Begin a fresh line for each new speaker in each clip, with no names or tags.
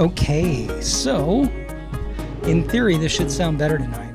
Okay, so in theory, this should sound better tonight.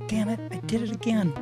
Damn it, I did it again.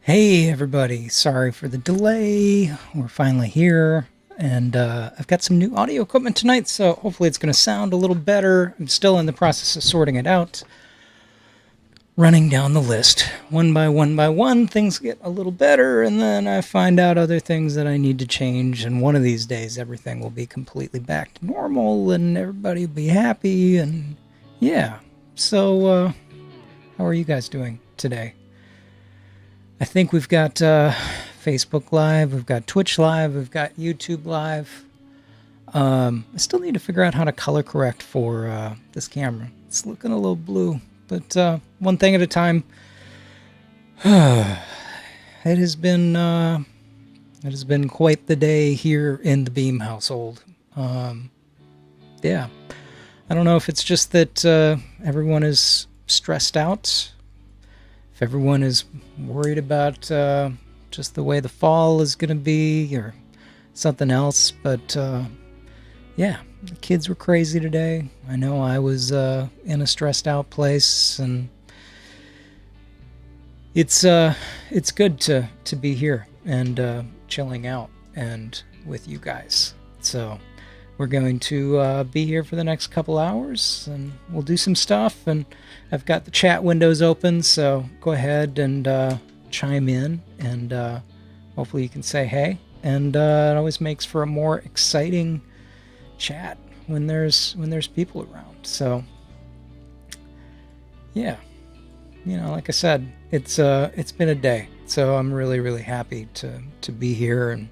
Hey everybody, sorry for the delay. We're finally here, and I've got some new audio equipment tonight, so hopefully it's going to sound a little better. I'm still in the process of sorting it out. Running down the list. One by one, things get a little better, and then I find out other things that I need to change, and one of these days everything will be completely back to normal, and everybody will be happy, and yeah. So, how are you guys doing today? I think we've got Facebook Live, we've got Twitch Live, we've got YouTube Live. I still need to figure out how to color correct for this camera. It's looking a little blue, but one thing at a time. It has been quite the day here in the Behm household. Yeah, I don't know if it's just that everyone is stressed out. If everyone is worried about just the way the fall is going to be or something else. But yeah, the kids were crazy today. I know I was in a stressed out place, and it's good to be here and chilling out and with you guys. So we're going to be here for the next couple hours, and we'll do some stuff. And I've got the chat windows open, so go ahead and chime in, and hopefully you can say hey. And it always makes for a more exciting chat when there's people around. So yeah, you know, like I said, it's been a day, so I'm really happy to be here and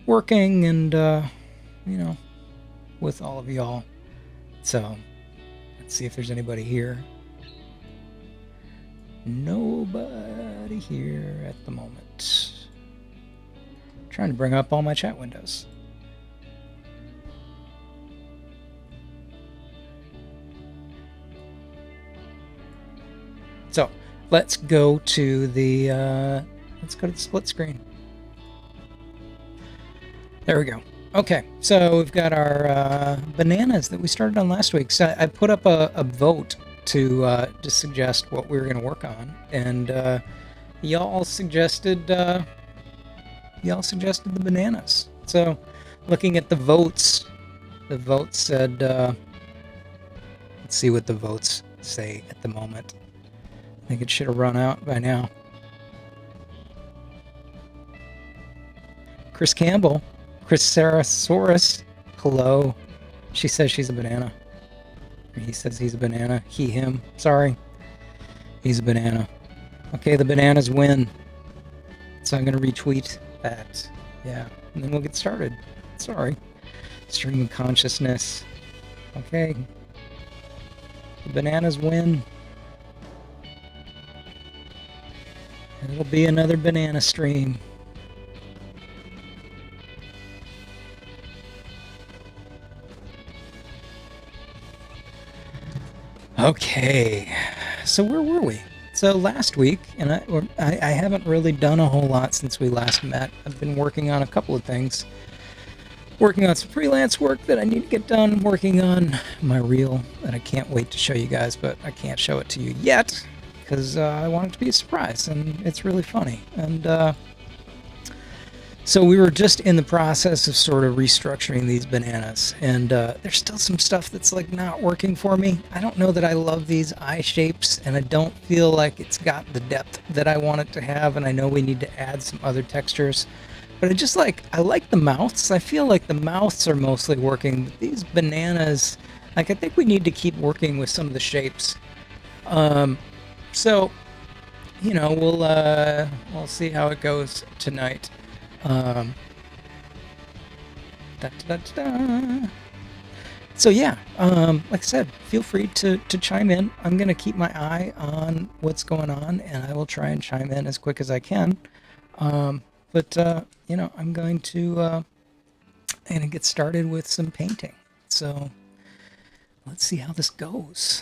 working, and you know, with all of y'all. So let's see if there's anybody here. Nobody here at the moment. I'm trying to bring up all my chat windows. So let's go to the split screen. There we go. Okay, so we've got our bananas that we started on last week. So I put up a vote to suggest what we were going to work on, and y'all suggested the bananas. So looking at the votes said, let's see what the votes say at the moment. I think it should have run out by now. Chris Campbell. Chris Sarasaurus, hello. She says she's a banana. He says he's a banana. He, him. Sorry. He's a banana. Okay, the bananas win. So I'm going to retweet that. Yeah. And then we'll get started. Sorry. Stream of consciousness. Okay. The bananas win. And it'll be another banana stream. Okay, so where were we? So last week, and I haven't really done a whole lot since we last met. I've been working on a couple of things. Working on some freelance work that I need to get done. Working on my reel that I can't wait to show you guys, but I can't show it to you yet because I want it to be a surprise, and it's really funny. And So we were just in the process of sort of restructuring these bananas, and there's still some stuff that's like not working for me. I don't know that I love these eye shapes, and I don't feel like it's got the depth that I want it to have, and I know we need to add some other textures. But I like the mouths. I feel like the mouths are mostly working, but these bananas, like I think we need to keep working with some of the shapes. So, we'll see how it goes tonight. Um, da, da, da, da. So yeah, like I said, feel free to chime in. I'm gonna keep my eye on what's going on, and I will try and chime in as quick as I can. But I'm going to get started with some painting. So let's see how this goes.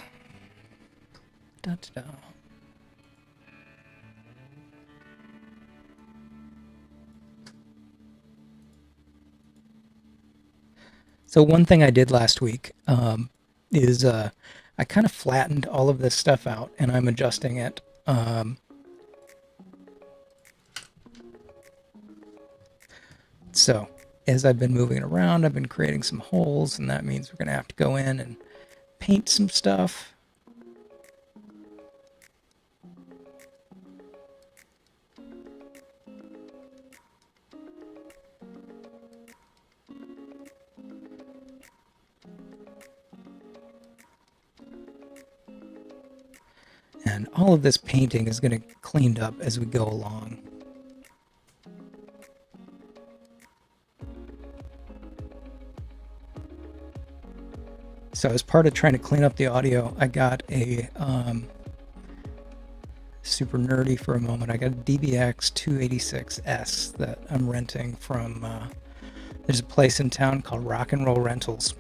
Da, da, da. So one thing I did last week is I kind of flattened all of this stuff out, and I'm adjusting it. So as I've been moving it around, I've been creating some holes, and that means we're going to have to go in and paint some stuff. And all of this painting is going to get cleaned up as we go along. So as part of trying to clean up the audio, I got a super nerdy for a moment. I got a DBX 286S that I'm renting from. There's a place in town called Rock and Roll Rentals,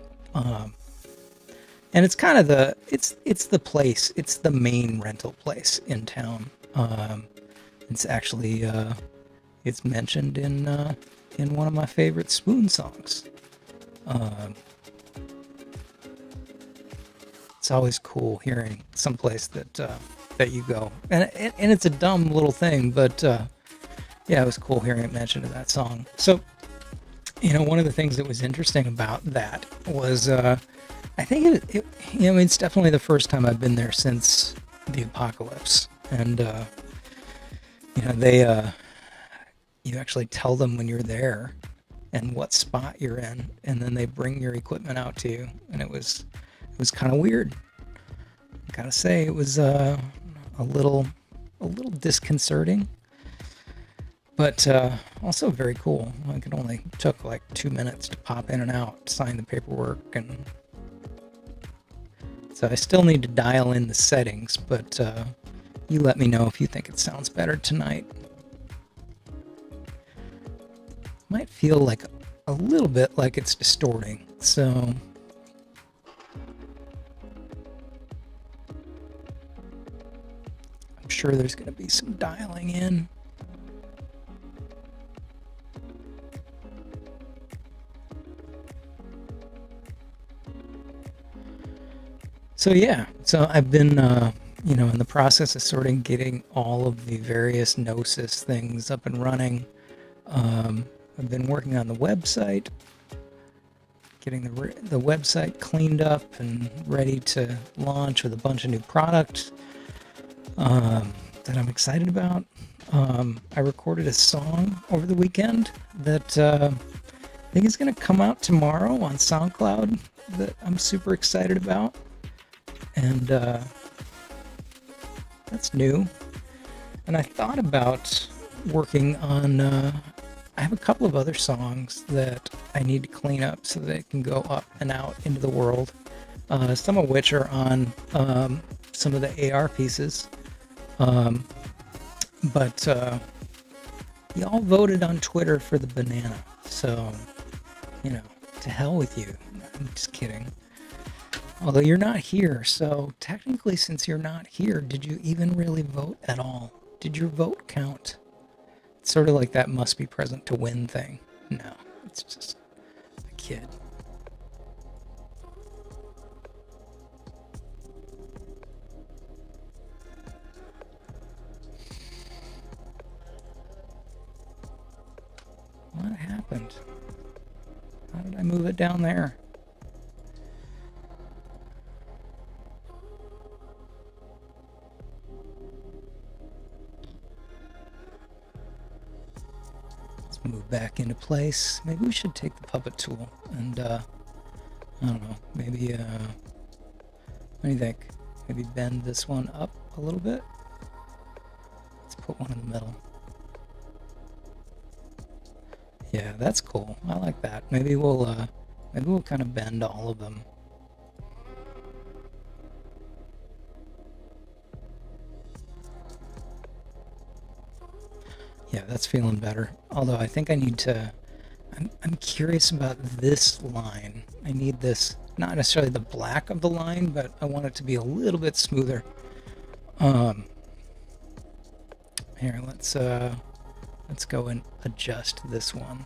and it's kind of it's the place. It's the main rental place in town. It's actually it's mentioned in one of my favorite Spoon songs. It's always cool hearing someplace that you go, and it's a dumb little thing, but yeah, it was cool hearing it mentioned in that song. So, one of the things that was interesting about that was I think it's definitely the first time I've been there since the apocalypse, and they you actually tell them when you're there and what spot you're in, and then they bring your equipment out to you, and it was kind of weird. I gotta say, it was a little disconcerting, but also very cool. Like, it only took like 2 minutes to pop in and out, sign the paperwork, and so I still need to dial in the settings. But you let me know if you think it sounds better tonight. Might feel like a little bit like it's distorting, so. I'm sure there's going to be some dialing in. So yeah, so I've been, in the process of sort of getting all of the various Gnosis things up and running. I've been working on the website, getting the website cleaned up and ready to launch with a bunch of new products. That I'm excited about. I recorded a song over the weekend that I think is going to come out tomorrow on SoundCloud that I'm super excited about. And that's new. And I thought about working on, I have a couple of other songs that I need to clean up so that it can go up and out into the world. Some of which are on some of the AR pieces. But y'all voted on Twitter for the banana, so to hell with you. I'm just kidding. Although you're not here, so technically, since you're not here, did you even really vote at all? Did your vote count? It's sort of like that must be present to win thing. No, it's just a kid. happened? How did I move it down there? Let's move back into place. Maybe we should take the puppet tool and, I don't know, maybe, what do you think? Maybe bend this one up a little bit? Let's put one in the middle. Yeah, that's cool. I like that. Maybe we'll kind of bend all of them. Yeah, that's feeling better. Although I think I need to... I'm curious about this line. I need this, not necessarily the black of the line, but I want it to be a little bit smoother. Here, let's go and adjust this one.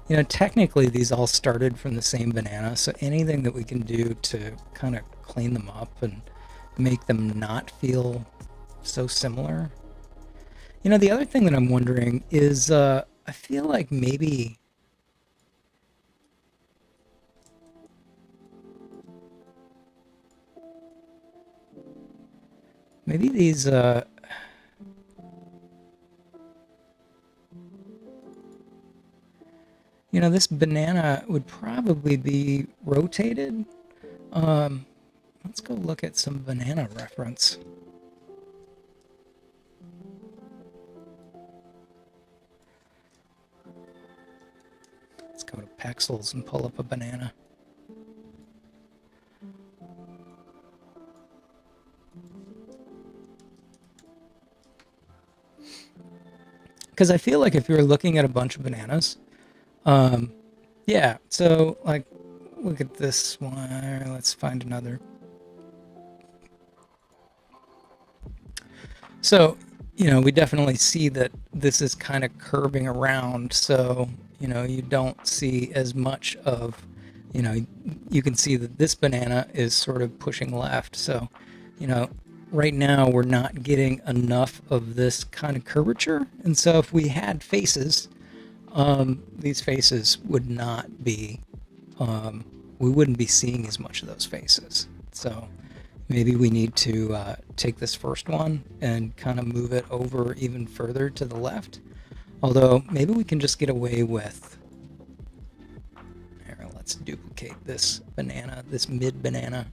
You know, technically these all started from the same banana, so anything that we can do to kind of clean them up and make them not feel so similar. You know, the other thing that I'm wondering is, I feel like maybe these, you know, this banana would probably be rotated. Let's go look at some banana reference. Let's go to Pexels and pull up a banana. Because I feel like if you're looking at a bunch of bananas, yeah, so like, look at this one. Let's find another. So, you know, we definitely see that this is kind of curving around. So, you know, you don't see as much of, you know, you can see that this banana is sort of pushing left. So, you know, right now we're not getting enough of this kind of curvature. And so if we had faces, these faces would not be, we wouldn't be seeing as much of those faces. So maybe we need to take this first one and kind of move it over even further to the left. Although maybe we can just get away with, here, let's duplicate this banana, this mid banana.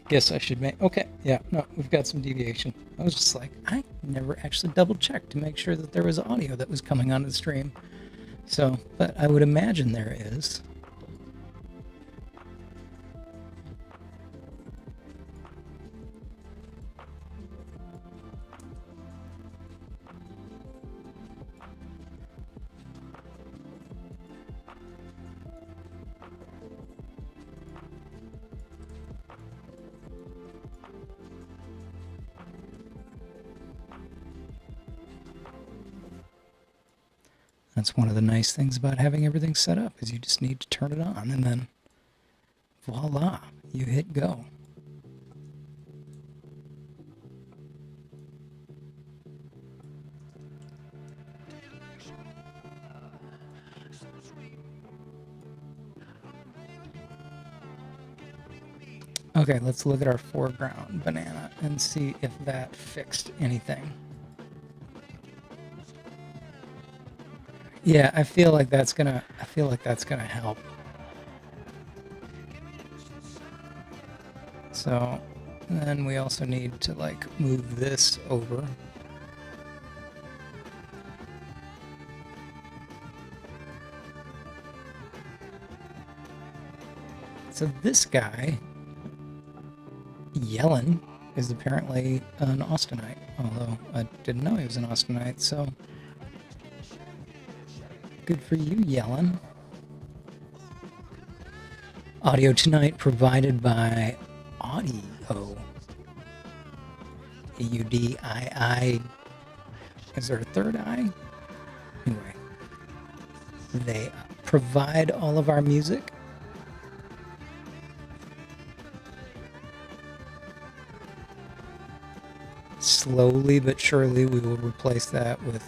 Guess I should make, okay, yeah, no, we've got some deviation. I was just like, I never actually double checked to make sure that there was audio that was coming onto the stream. So, but I would imagine there is. That's one of the nice things about having everything set up, is you just need to turn it on and then voila, you hit go. Okay, let's look at our foreground banana and see if that fixed anything. Yeah, I feel like that's gonna help. So then we also need to like move this over. So this guy, Yellen, is apparently an Austinite, although I didn't know he was an Austinite, so good for you, Yellen. Audio tonight provided by Audio. A-U-D-I-I. Is there a third eye? Anyway, they provide all of our music. Slowly but surely we will replace that with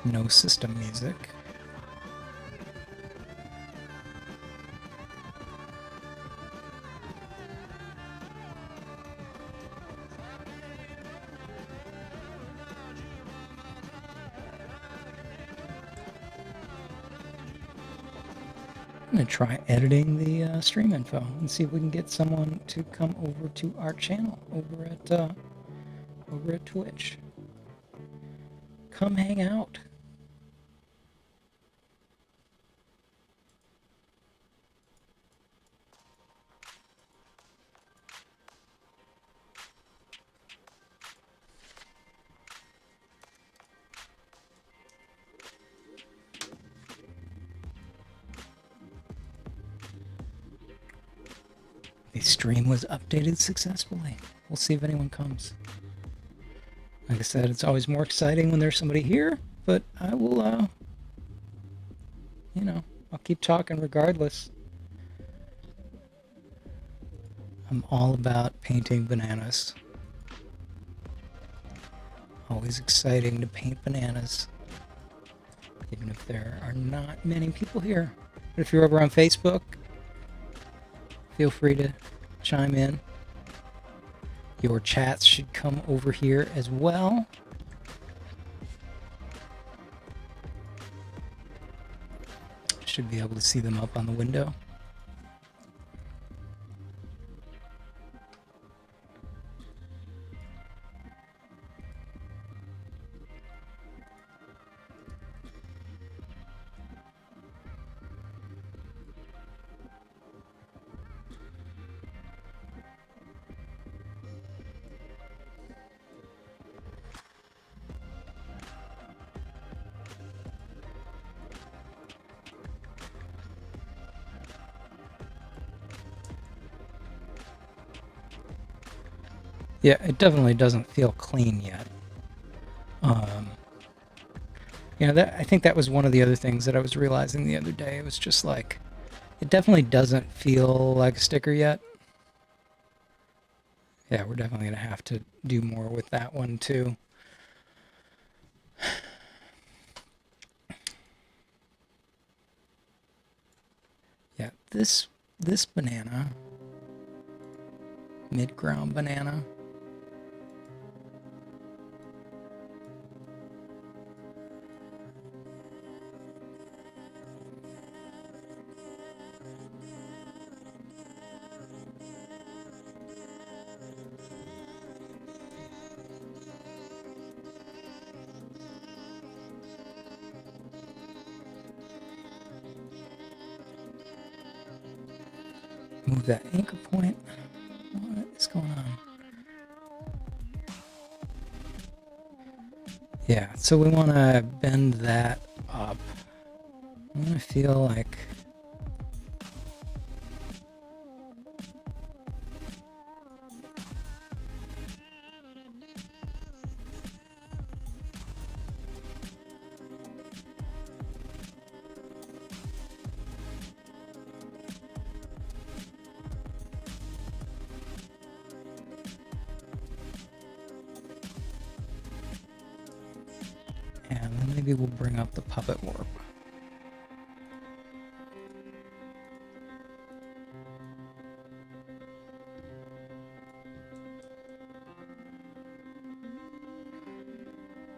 no system music. I'm going to try editing the stream info and see if we can get someone to come over to our channel over at Twitch. Come hang out. The stream was updated successfully. We'll see if anyone comes. Like I said, it's always more exciting when there's somebody here, but I will, I'll keep talking regardless. I'm all about painting bananas. Always exciting to paint bananas, even if there are not many people here. But if you're over on Facebook, feel free to chime in. Your chats should come over here as well. Should be able to see them up on the window. Yeah, it definitely doesn't feel clean yet. I think that was one of the other things that I was realizing the other day. It was just like, it definitely doesn't feel like a sticker yet. Yeah, we're definitely going to have to do more with that one too. Yeah, this banana, mid-ground banana, move that anchor point. What is going on? Yeah, so we want to bend that up. I'm going to feel like maybe we'll bring up the puppet warp.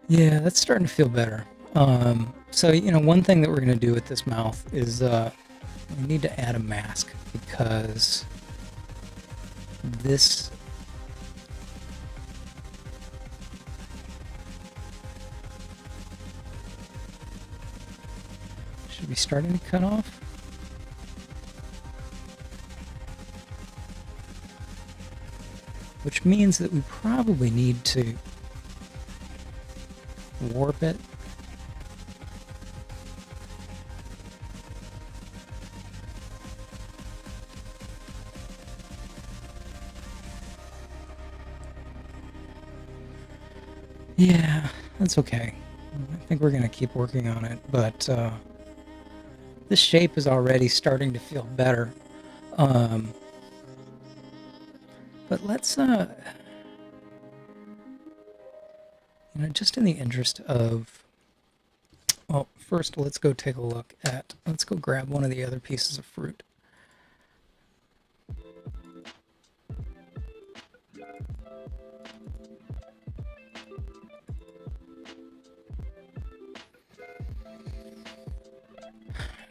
Yeah, that's starting to feel better. So, one thing that we're going to do with this mouth is we need to add a mask because this should be starting to cut off. which means that we probably need to warp it. Yeah, that's okay. I think we're going to keep working on it, but this shape is already starting to feel better. But let's, just in the interest of, well, first let's go take a look at, let's go grab one of the other pieces of fruit.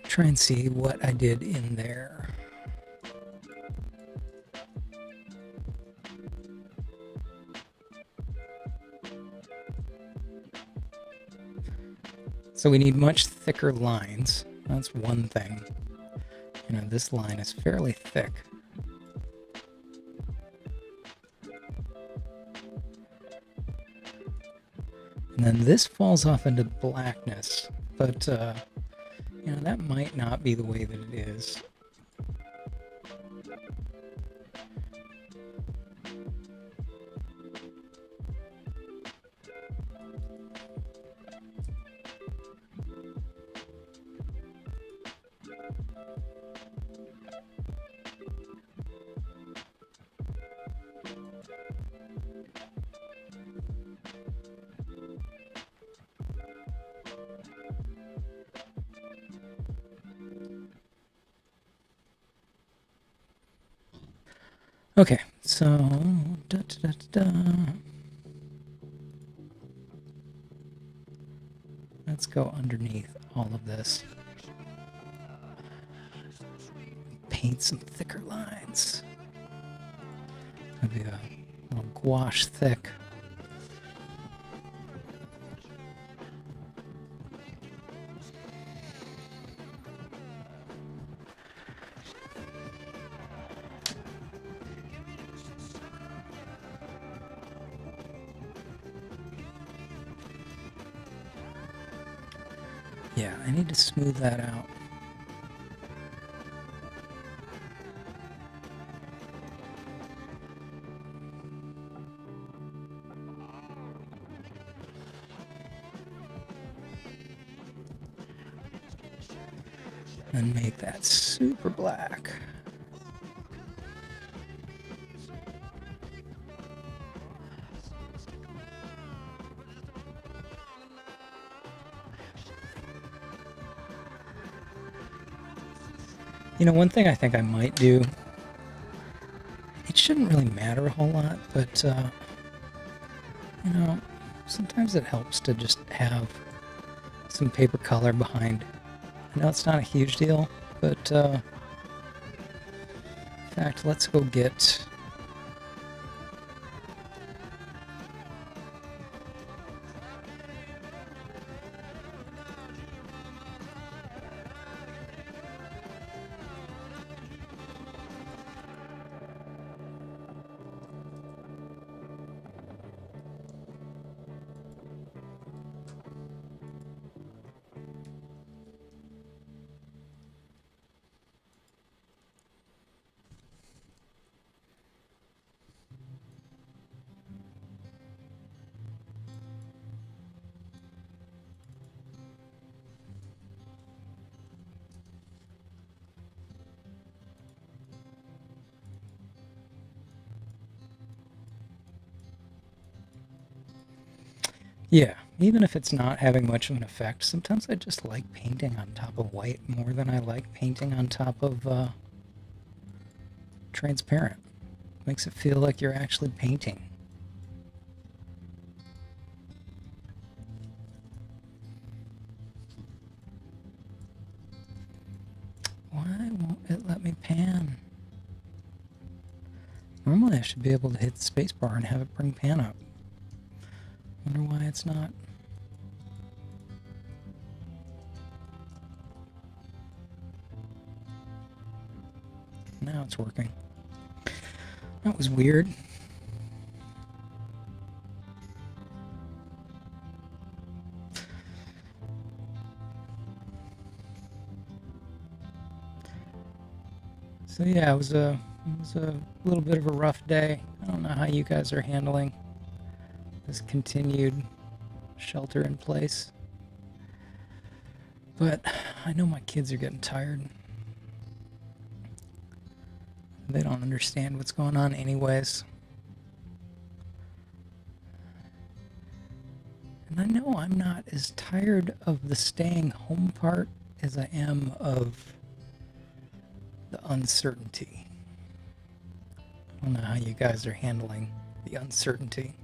Try and see what I did in there. So we need much thicker lines. That's one thing. This line is fairly thick. And then this falls off into blackness, but that might not be the way that it is. Okay, so let's go underneath all of this. Paint some thicker lines. Maybe a little gouache thick. Yeah, I need to smooth that out. And make that super black. One thing I think I might do, it shouldn't really matter a whole lot, but, sometimes it helps to just have some paper color behind. I know it's not a huge deal, but, in fact, let's go get... Yeah, even if it's not having much of an effect, sometimes I just like painting on top of white more than I like painting on top of transparent. Makes it feel like you're actually painting. Why won't it let me pan? Normally I should be able to hit the spacebar and have it bring pan up. Wonder why it's not. Now it's working. That was weird. So yeah, it was a little bit of a rough day. I don't know how you guys are handling this continued shelter in place, but I know my kids are getting tired. They don't understand what's going on anyways. And I know I'm not as tired of the staying home part as I am of the uncertainty. I don't know how you guys are handling the uncertainty.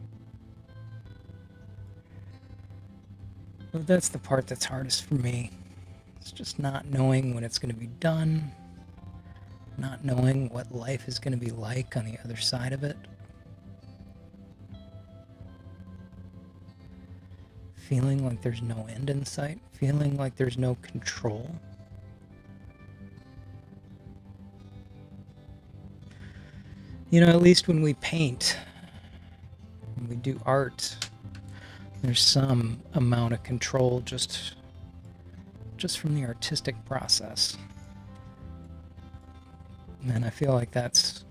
But that's the part that's hardest for me. It's just not knowing when it's going to be done, not knowing what life is going to be like on the other side of it. Feeling like there's no end in sight, feeling like there's no control. You know, at least when we paint, when we do art, there's some amount of control just from the artistic process. And I feel like that's,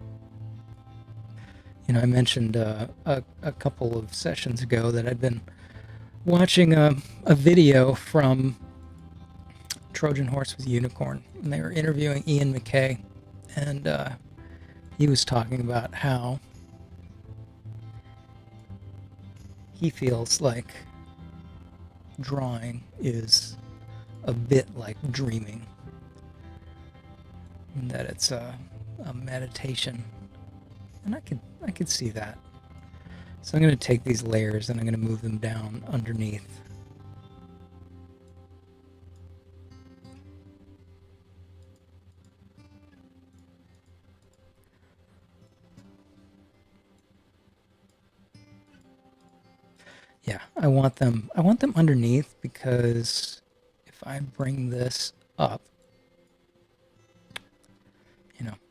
I mentioned a couple of sessions ago that I'd been watching a video from Trojan Horse with Unicorn, and they were interviewing Ian McKay, and he was talking about how he feels like drawing is a bit like dreaming, and that it's a meditation, and I could see that. So I'm going to take these layers and I'm going to move them down underneath. Yeah, I want them underneath, because if I bring this up,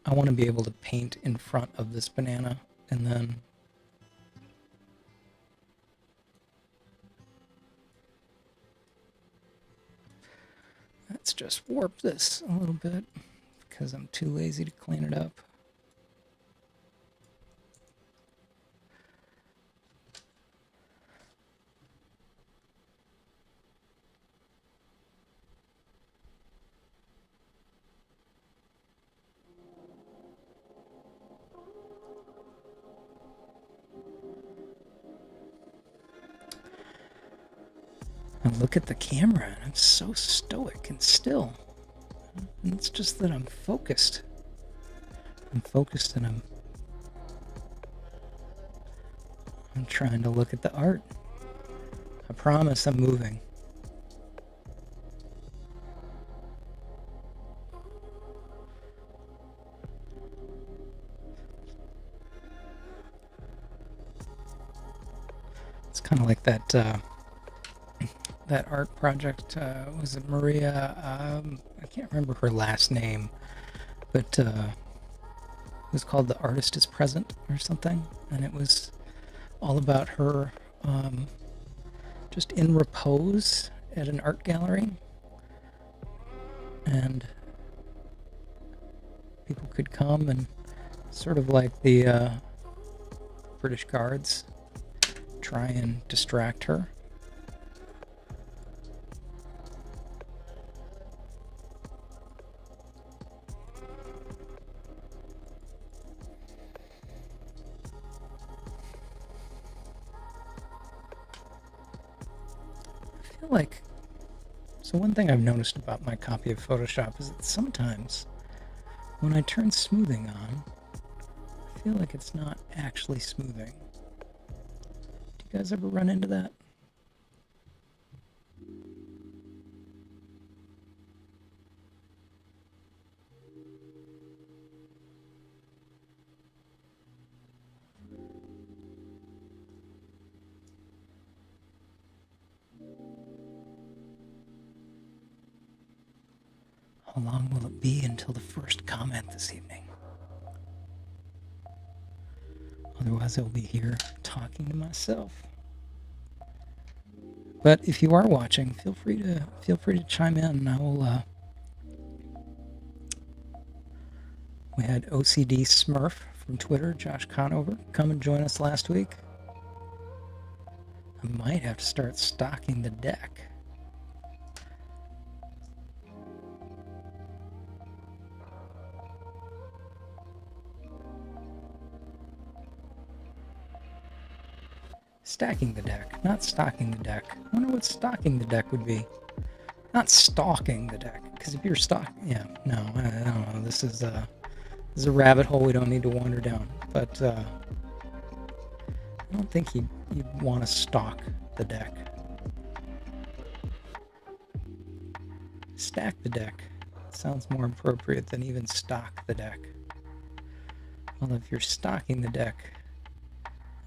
I want to be able to paint in front of this banana, and then let's just warp this a little bit because I'm too lazy to clean it up. I look at the camera and I'm so stoic and still. And it's just that I'm focused. I'm focused and I'm trying to look at the art. I promise I'm moving. It's kind of like that that art project. Was it Maria? I can't remember her last name, but it was called "The Artist Is Present" or something, and it was all about her just in repose at an art gallery, and people could come and, sort of like the British Guards, try and distract her. I feel like, so one thing I've noticed about my copy of Photoshop is that sometimes when I turn smoothing on, I feel like it's not actually smoothing. Do you guys ever run into that? How long will it be until the first comment this evening? Otherwise, I'll be here talking to myself. But if you are watching, feel free to chime in, and I will We had OCD Smurf from Twitter, Josh Conover, come and join us last week. I might have to start stocking the deck. Stacking the deck, not stocking the deck. I wonder what stocking the deck would be. Not stalking the deck, because if you're yeah, no, I don't know. This is a rabbit hole we don't need to wander down. But I don't think you'd want to stalk the deck. Stack the deck sounds more appropriate than even stock the deck. Well, if you're stocking the deck,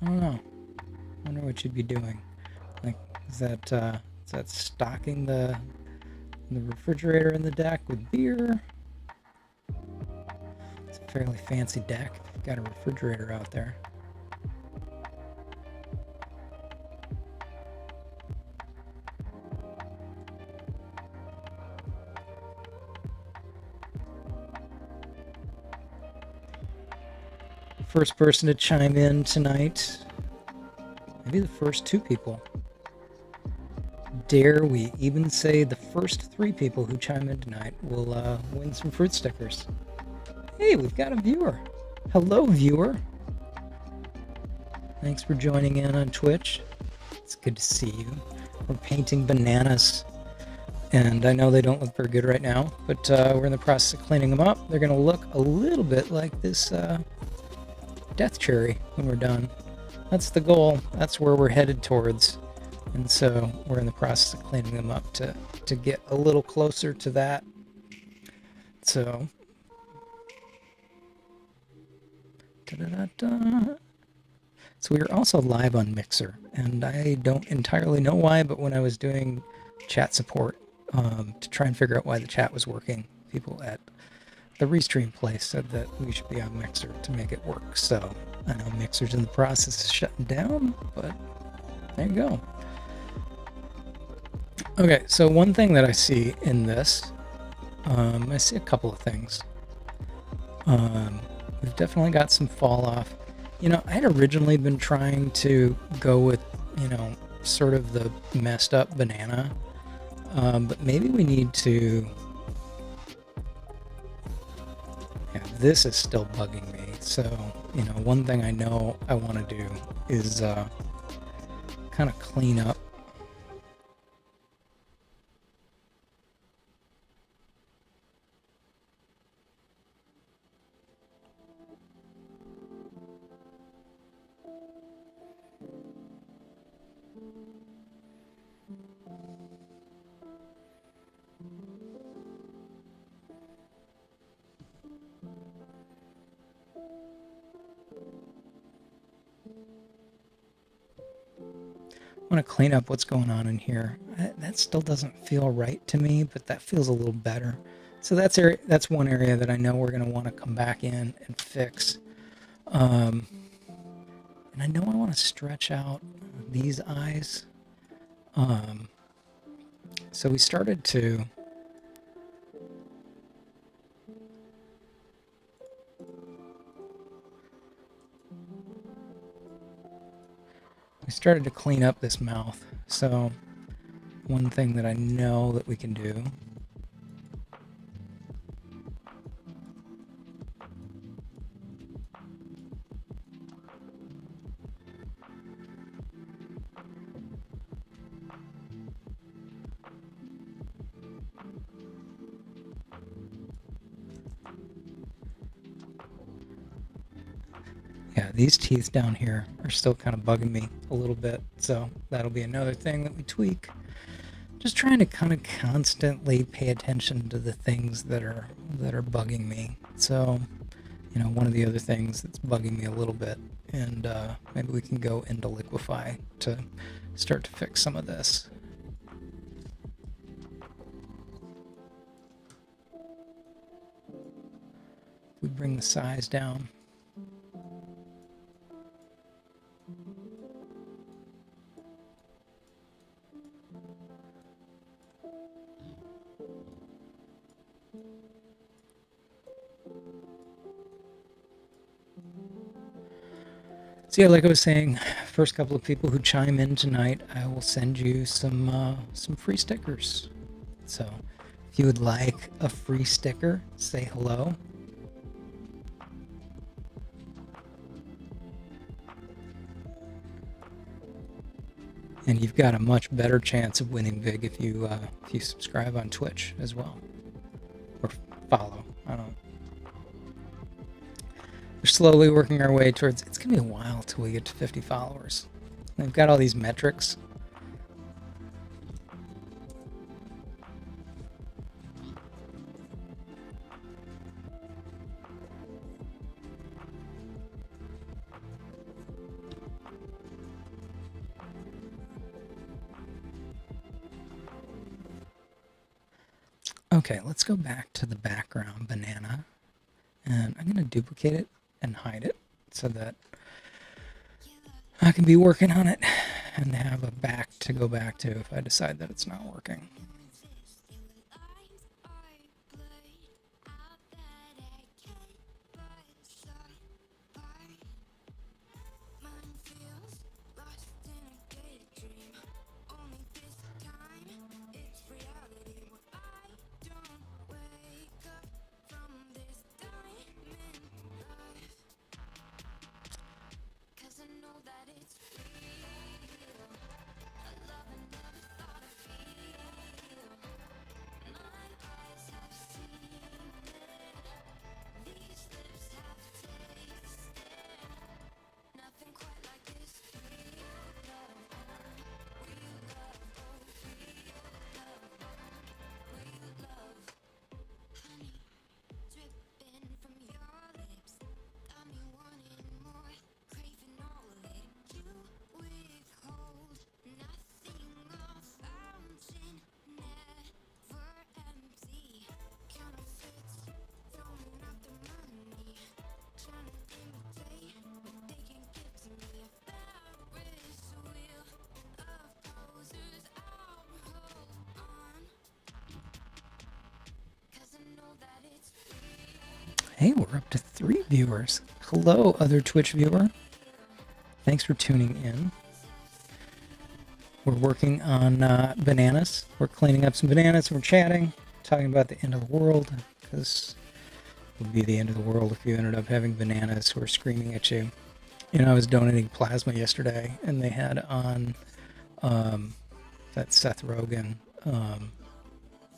I don't know. I wonder what you'd be doing. Like, is that stocking the refrigerator in the deck with beer? It's a fairly fancy deck if you've got a refrigerator out there. First person to chime in tonight, maybe the first two people. Dare we even say the first three people who chime in tonight will win some fruit stickers. Hey, we've got a viewer. Hello, viewer. Thanks for joining in on Twitch. It's good to see you. We're painting bananas, and I know they don't look very good right now, but we're in the process of cleaning them up. They're going to look a little bit like this death cherry when we're done. That's the goal. That's where we're headed towards. And so we're in the process of cleaning them up to get a little closer to that. So, so we are also live on Mixer, and I don't entirely know why, but when I was doing chat support to try and figure out why the chat was working, people at the Restream place said that we should be on Mixer to make it work. So I know Mixer's in the process of shutting down, but there you go. Okay, so one thing that I see in this, I see a couple of things. We've definitely got some fall off. You know, I had originally been trying to go with, you know, sort of the messed up banana, but maybe we need to. Yeah, this is still bugging me. So, you know, one thing I know I want to do is kind of clean up. I want to clean up what's going on in here. That still doesn't feel right to me, but that feels a little better. So that's one area that I know we're going to want to come back in and fix. And I know I want to stretch out these eyes. So we started to clean up this mouth. So one thing that I know that we can do these teeth down here are still kind of bugging me a little bit, so that'll be another thing that we tweak. Just trying to kind of constantly pay attention to the things that are bugging me. So, you know, one of the other things that's bugging me a little bit, and maybe we can go into Liquify to start to fix some of this. We bring the size down. So yeah, like I was saying, first couple of people who chime in tonight, I will send you some free stickers. So if you would like a free sticker, say hello. And you've got a much better chance of winning big if you subscribe on Twitch as well, or follow. I don't. We're slowly working our way towards. It's gonna be a while till we get to 50 followers. They've got all these metrics. Okay, let's go back to the background banana. And I'm going to duplicate it and hide it so that I can be working on it and have a back to go back to if I decide that it's not working. Hey, we're up to 3 viewers. Hello, other Twitch viewer. Thanks for tuning in. We're working on bananas. We're cleaning up some bananas. We're chatting, talking about the end of the world, because it would be the end of the world if you ended up having bananas who are screaming at you. You know, I was donating plasma yesterday, and they had on that Seth Rogen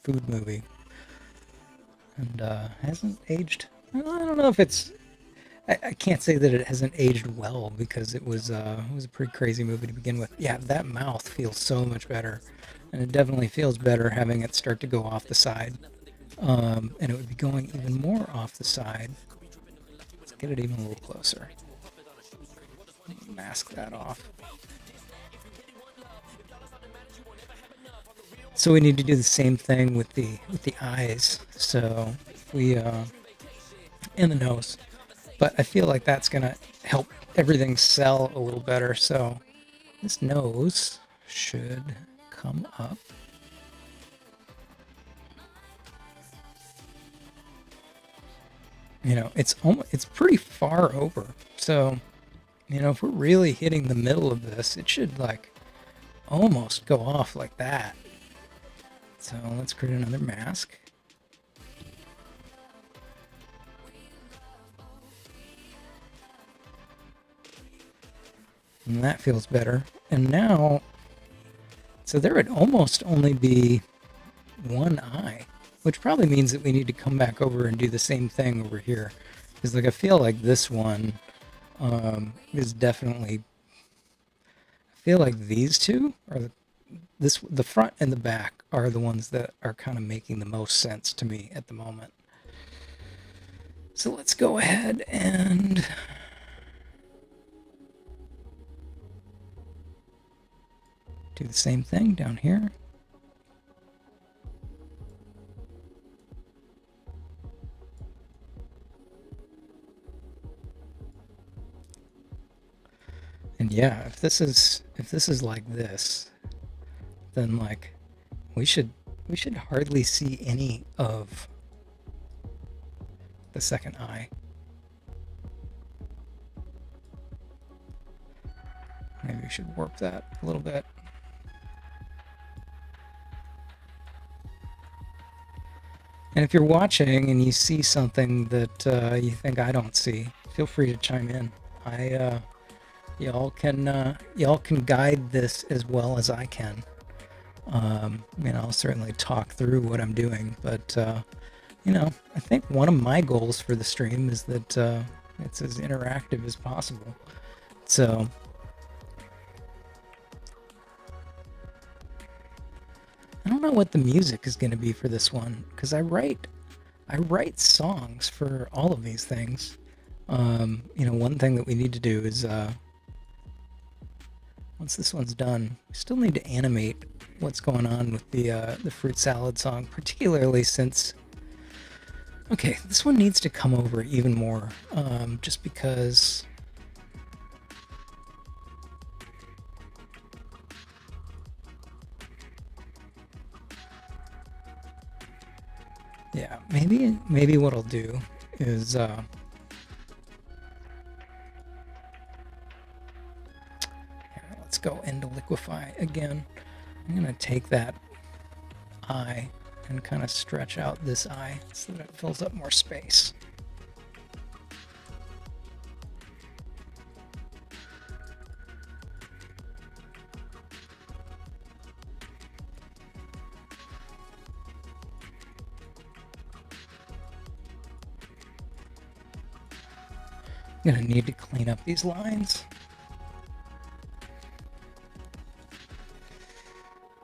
food movie, and hasn't aged. I don't know if it's. I can't say that it hasn't aged well because it was a pretty crazy movie to begin with. Yeah, that mouth feels so much better, and it definitely feels better having it start to go off the side, and it would be going even more off the side. Let's get it even a little closer. Mask that off. So we need to do the same thing with the eyes. So we and the nose. But I feel like that's going to help everything sell a little better. So this nose should come up. You know, it's pretty far over. So, you know, if we're really hitting the middle of this, it should like almost go off like that. So let's create another mask. And that feels better. And now, so there would almost only be one eye, which probably means that we need to come back over and do the same thing over here. Because like I feel like this one is definitely, I feel like these two are the front and the back are the ones that are kind of making the most sense to me at the moment. So let's go ahead and do the same thing down here. And yeah, if this is like this, then like we should hardly see any of the second eye. Maybe we should warp that a little bit. And if you're watching and you see something that you think I don't see, feel free to chime in. Y'all can guide this as well as I can. I'll certainly talk through what I'm doing, but I think one of my goals for the stream is that it's as interactive as possible. So I don't know what the music is going to be for this one, because I write songs for all of these things. One thing that we need to do is once this one's done, we still need to animate what's going on with the fruit salad song, particularly since, okay, this one needs to come over even more, just because yeah, maybe what I'll do is let's go into liquefy again. I'm gonna take that eye and kind of stretch out this eye so that it fills up more space. I'm gonna need to clean up these lines.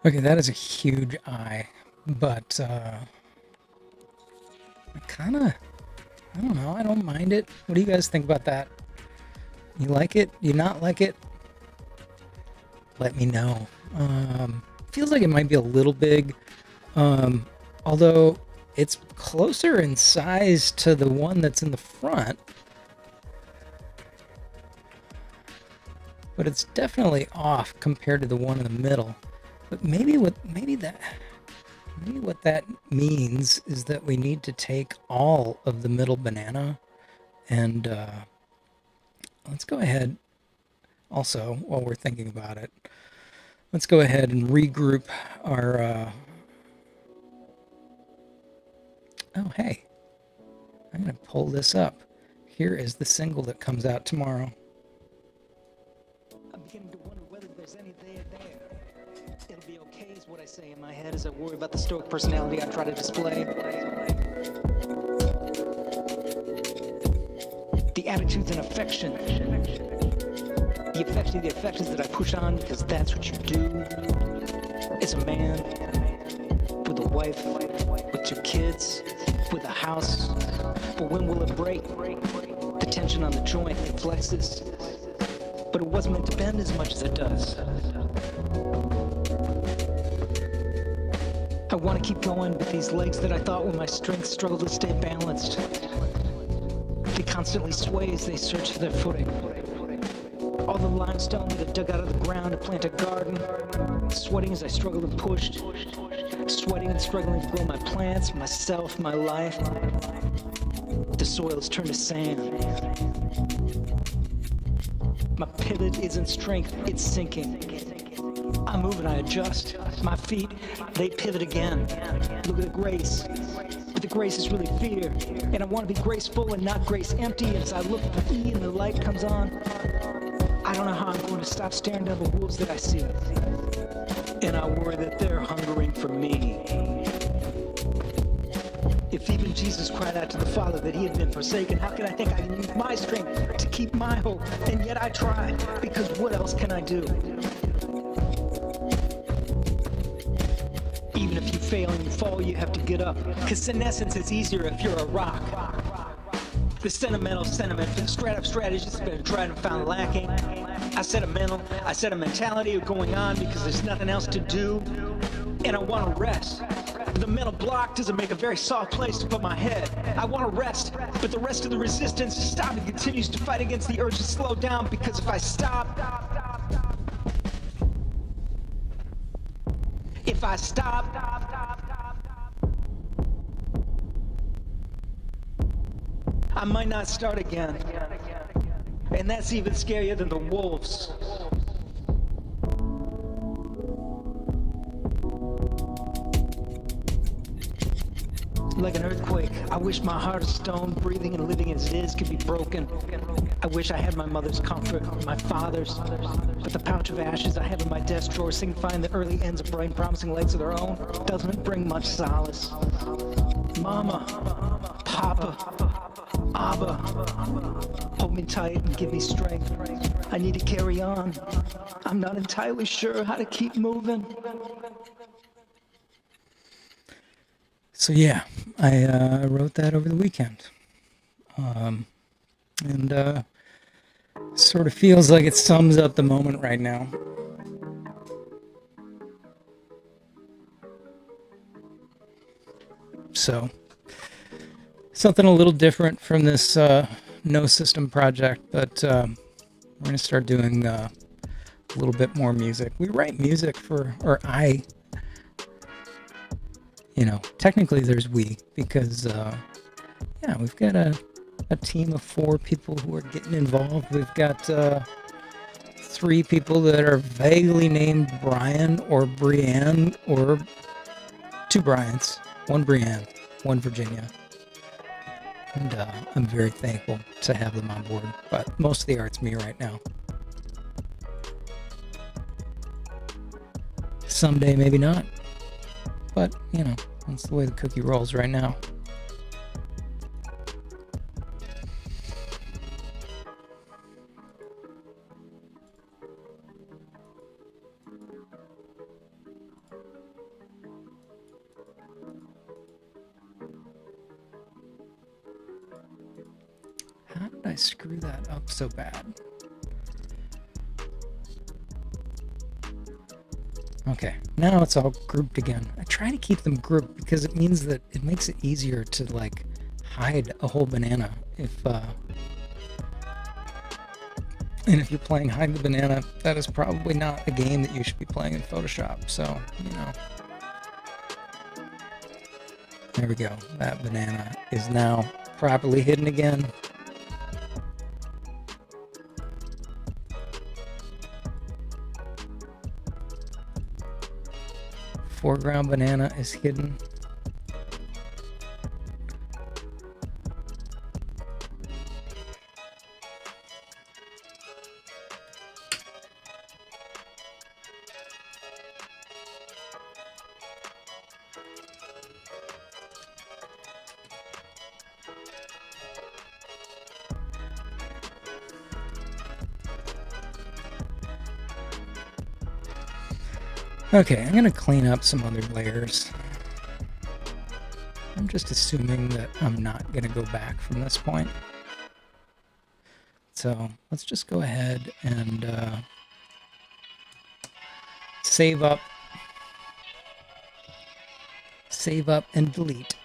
Okay, that is a huge eye, but I don't know, I don't mind it. What do you guys think about that? You like it? You not like it? Let me know. Feels like it might be a little big, although it's closer in size to the one that's in the front. But it's definitely off compared to the one in the middle. But maybe what that means is that we need to take all of the middle banana and let's go ahead also, while we're thinking about it, let's go ahead and regroup our oh hey, I'm gonna pull this up. Here is the single that comes out tomorrow. I'm beginning to wonder whether there's any there. It'll be okay is what I say in my head as I worry about the stoic personality I try to display. The attitudes and affection. The affections that I push on because that's what you do. As a man, with a wife, with 2 kids, with a house. But when will it break? The tension on the joint, it flexes. But it wasn't meant to bend as much as it does. I want to keep going, but these legs that I thought were my strength struggle to stay balanced. They constantly sway as they search for their footing. All the limestone that I dug out of the ground to plant a garden. Sweating as I struggled and pushed. Sweating and struggling to grow my plants, myself, my life. The soil has turned to sand. My pivot isn't strength, it's sinking. I move and I adjust. My feet, they pivot again. Look at the grace. But the grace is really fear. And I want to be graceful and not grace empty. As I look for E and the light comes on, I don't know how I'm going to stop staring down the wolves that I see. And I worry that they're hungering for me. If even Jesus cried out to the Father that he had been forsaken, how can I think I can use my strength to keep my hope? And yet I try, because what else can I do? Even if you fail and you fall, you have to get up. Because senescence is easier if you're a rock. The sentimental sentiment for the straight-up strategist has been tried and found lacking. I set a mentality of going on because there's nothing else to do. And I want to rest. The mental block doesn't make a very soft place to put my head. I want to rest, but the rest of the resistance is stopping continues to fight against the urge to slow down, because if I stop, I might not start again. And that's even scarier than the wolves. like an earthquake. I wish my heart of stone, breathing and living as it is, could be broken. I wish I had my mother's comfort, my father's, but the pouch of ashes I have in my desk drawer, signifying the early ends of bright, promising legs of their own, doesn't bring much solace. Mama, Papa, Abba, hold me tight and give me strength. I need to carry on. I'm not entirely sure how to keep moving. So yeah, I wrote that over the weekend. And sort of feels like it sums up the moment right now. So, something a little different from this No System project, but we're going to start doing a little bit more music. We write music technically there's we, because, we've got a team of 4 people who are getting involved. We've got 3 people that are vaguely named Brian or Brianne, or 2 Brians, 1 Brianne, 1 Virginia. And I'm very thankful to have them on board, but most of the art's me right now. Someday, maybe not. But, that's the way the cookie rolls right now. How did I screw that up so bad? Okay, now it's all grouped again. I try to keep them grouped because it means that it makes it easier to like hide a whole banana and if you're playing Hide the Banana, that is probably not a game that you should be playing in Photoshop. So, there we go. That banana is now properly hidden again. Foreground banana is hidden. Okay, I'm going to clean up some other layers. I'm just assuming that I'm not going to go back from this point. So let's just go ahead and save up and delete.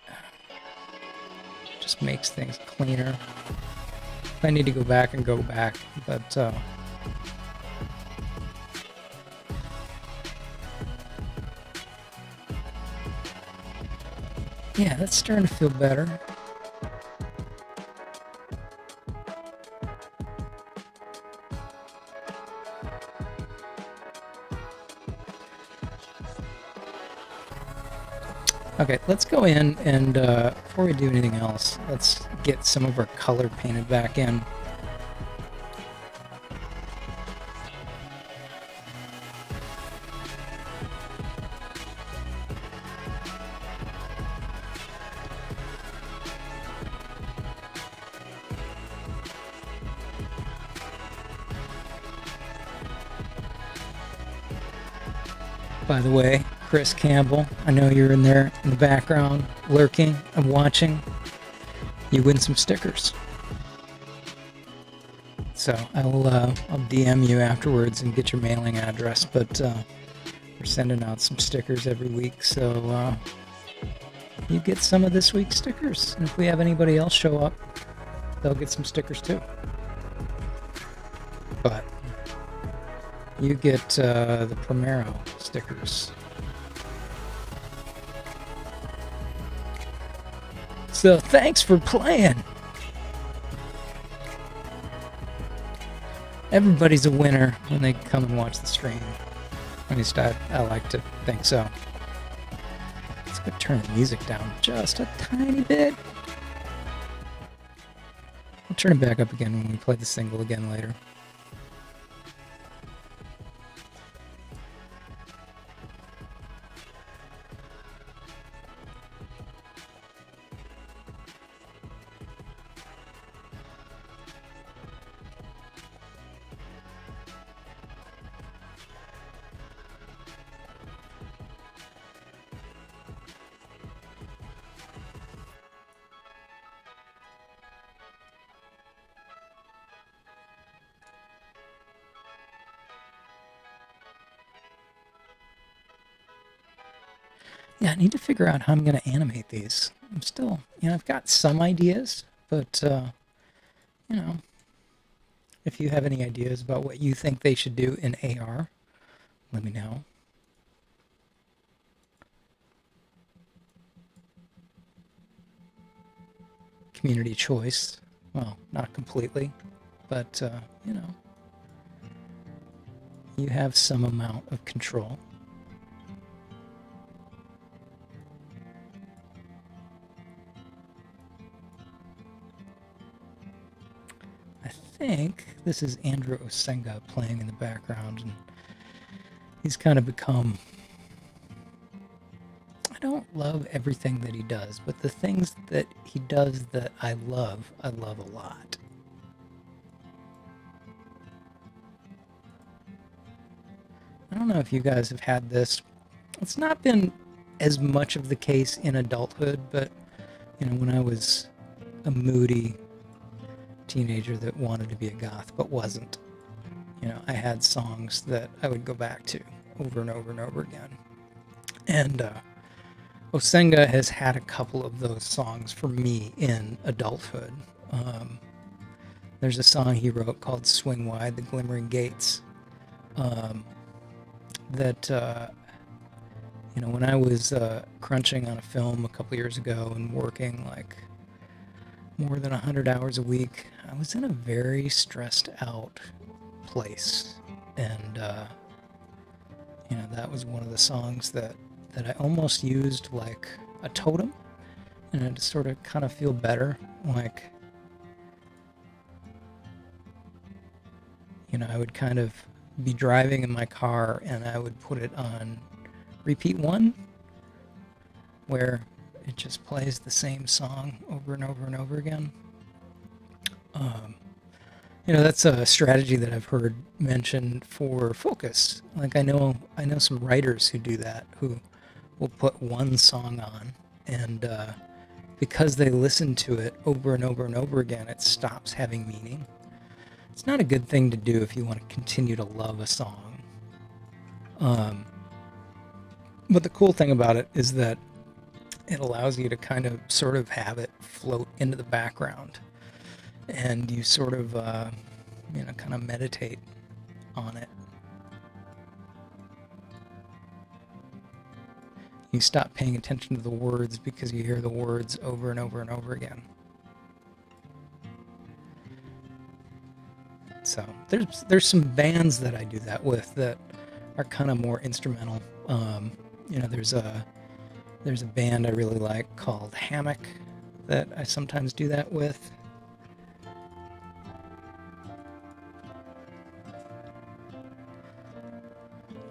Just makes things cleaner. If I need to go back and go back, but yeah, that's starting to feel better. Okay, let's go in and before we do anything else, let's get some of our color painted back in. By the way, Chris Campbell, I know you're in there in the background, lurking and watching. You win some stickers. So I'll DM you afterwards and get your mailing address, but we're sending out some stickers every week, so you get some of this week's stickers. And if we have anybody else show up, they'll get some stickers too. But you get the Primero stickers. So thanks for playing. Everybody's a winner when they come and watch the stream. At least I like to think so. Let's go turn the music down just a tiny bit. I'll turn it back up again when we play the single again later. Yeah, I need to figure out how I'm going to animate these. I'm still, I've got some ideas, but, if you have any ideas about what you think they should do in AR, let me know. Community choice. Well, not completely, but, you have some amount of control. I think this is Andrew Osenga playing in the background, and he's kind of become... I don't love everything that he does, but the things that he does that I love a lot. I don't know if you guys have had this. It's not been as much of the case in adulthood, but, when I was a moody teenager that wanted to be a goth but wasn't, I had songs that I would go back to over and over and over again. And Osenga has had a couple of those songs for me in adulthood. There's a song he wrote called Swing Wide, the Glimmering Gates, that, when I was crunching on a film a couple years ago and working like more than 100 hours a week, I was in a very stressed out place. And, that was one of the songs that I almost used like a totem, and to sort of kind of feel better. Like, I would kind of be driving in my car and I would put it on repeat one, where it just plays the same song over and over and over again. That's a strategy that I've heard mentioned for focus. Like I know some writers who do that, who will put one song on, and because they listen to it over and over and over again, it stops having meaning. It's not a good thing to do if you want to continue to love a song. But the cool thing about it is that it allows you to kind of sort of have it float into the background, and you sort of kind of meditate on it. You stop paying attention to the words because you hear the words over and over and over again. So there's some bands that I do that with that are kind of more instrumental. There's a band I really like called Hammock that I sometimes do that with.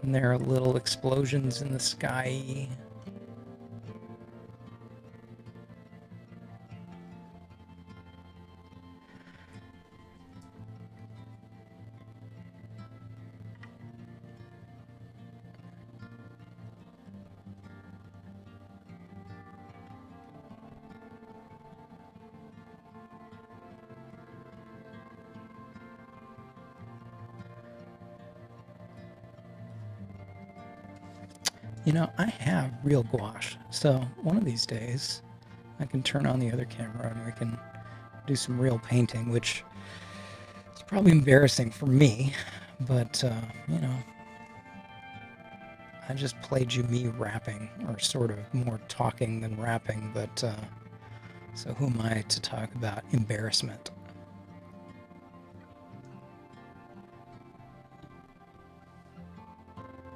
And there are little explosions in the sky. I have real gouache, so one of these days I can turn on the other camera and we can do some real painting, which is probably embarrassing for me, but, I just played you me rapping, or sort of more talking than rapping, but, so who am I to talk about embarrassment?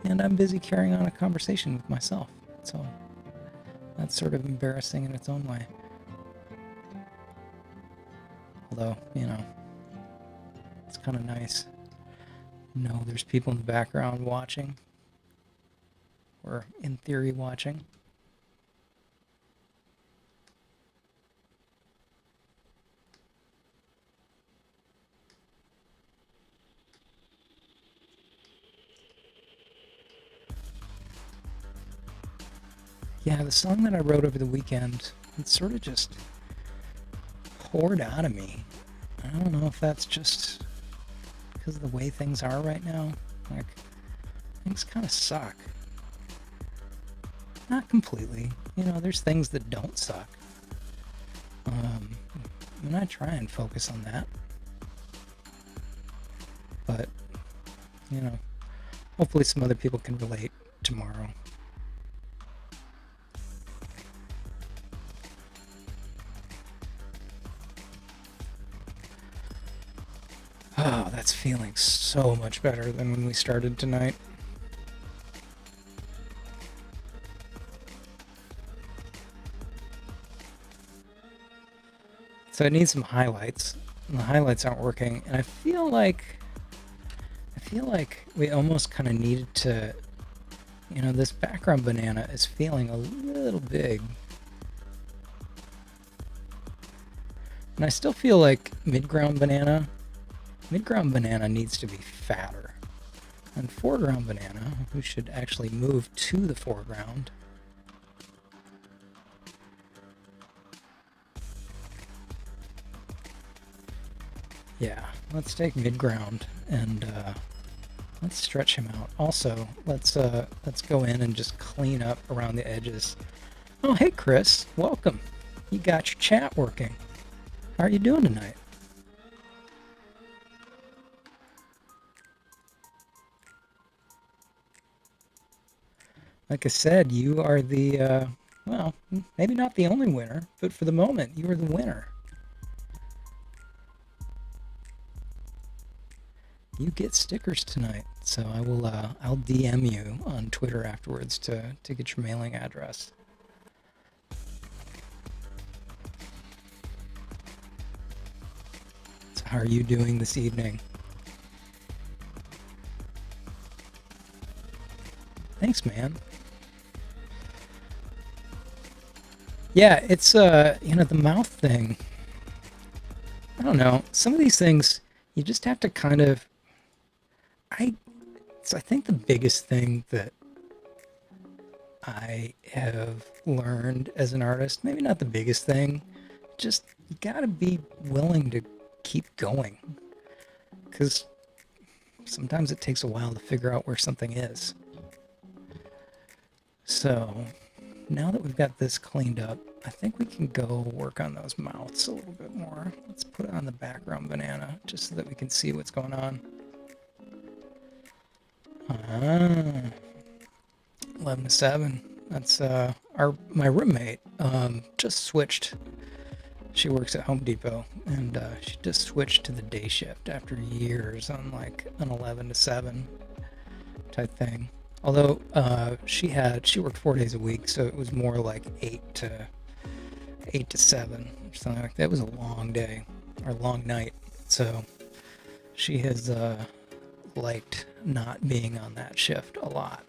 And I'm busy carrying on a conversation with myself, so That's sort of embarrassing in its own way. Although, it's kind of nice. No, there's people in the background watching. Or, in theory, watching. Yeah, the song that I wrote over the weekend, it sort of just poured out of me. I don't know if that's just because of the way things are right now. Like, things kind of suck. Not completely. There's things that don't suck. And I try and focus on that. But, hopefully some other people can relate tomorrow. Oh, that's feeling so much better than when we started tonight. So I need some highlights. And the highlights aren't working, and I feel like we almost kind of needed to, this background banana is feeling a little big. And I still feel like midground banana needs to be fatter. And foreground banana, who should actually move to the foreground, yeah, let's take midground and let's stretch him out. Also, let's go in and just clean up around the edges. Oh, hey Chris, welcome. You got your chat working. How are you doing tonight? Like I said, you are the, well, maybe not the only winner, but for the moment, you are the winner. You get stickers tonight, so I'll DM you on Twitter afterwards to get your mailing address. So how are you doing this evening? Thanks, man. Yeah, it's the mouth thing. I don't know. Some of these things you just have to kind of I think the biggest thing that I have learned as an artist, maybe not the biggest thing, just you gotta be willing to keep going. Because sometimes it takes a while to figure out where something is. So now that we've got this cleaned up, I think we can go work on those mouths a little bit more. Let's put it on the background banana just so that we can see what's going on. 11 to 7. That's my roommate just switched. She works at Home Depot, and she just switched to the day shift after years on like an 11 to 7 type thing. Although she worked 4 days a week, so it was more like 8 to 7 or something like that. It was a long day or long night. So she has liked not being on that shift a lot.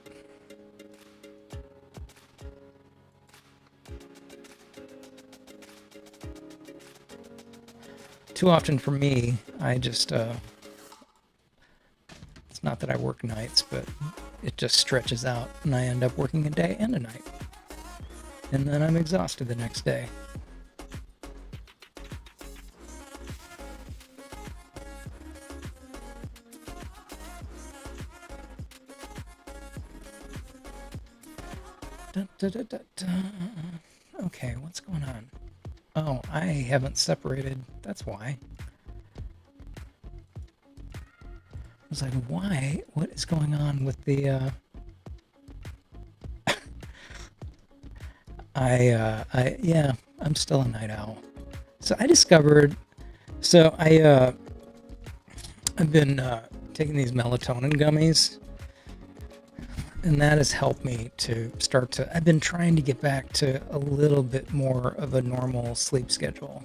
Too often for me, I just it's not that I work nights, but it just stretches out and I end up working a day and a night. And then I'm exhausted the next day. Okay, what's going on? Oh, I haven't separated. That's why. I was like, why? What is going on with the yeah, I'm still a night owl. So I discovered I've been taking these melatonin gummies, and that has helped me to start to. I've been trying to get back to a little bit more of a normal sleep schedule,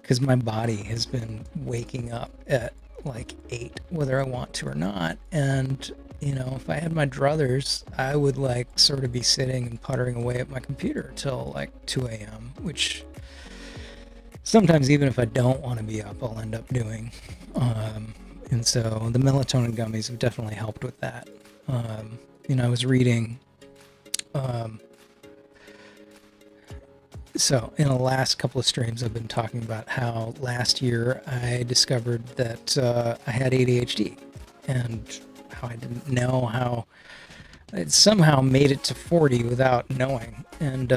because my body has been waking up at like 8, whether I want to or not. And if I had my druthers, I would like sort of be sitting and puttering away at my computer till like 2 a.m., which sometimes even if I don't want to be up, I'll end up doing. And so the melatonin gummies have definitely helped with that. I was reading. So in the last couple of streams, I've been talking about how last year I discovered that I had ADHD, and how I didn't know how it somehow made it to 40 without knowing. And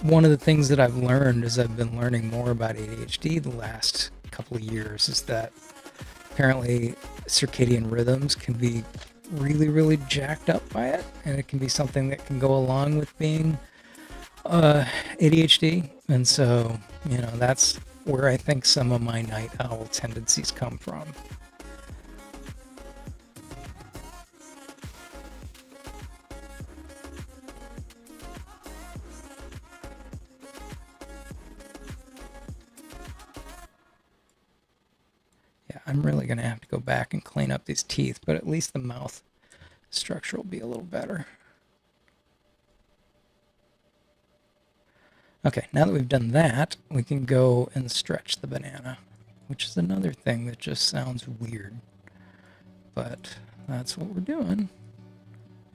one of the things that I've learned as I've been learning more about ADHD the last couple of years is that apparently circadian rhythms can be really, really jacked up by it, and it can be something that can go along with being ADHD. And so, that's where I think some of my night owl tendencies come from. Yeah, I'm really going to have to go back and clean up these teeth, but at least the mouth structure will be a little better. Okay, now that we've done that, we can go and stretch the banana, which is another thing that just sounds weird. But that's what we're doing.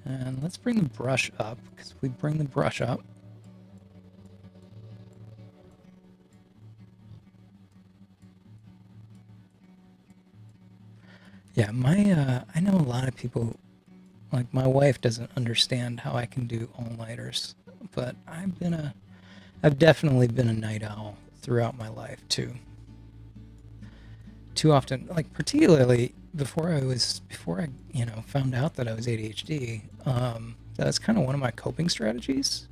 And let's bring the brush up, because if we bring the brush up, yeah, I know a lot of people, like my wife doesn't understand how I can do all-nighters, but I've definitely been a night owl throughout my life too. Too often, like particularly before I found out that I was ADHD. That was kind of one of my coping strategies.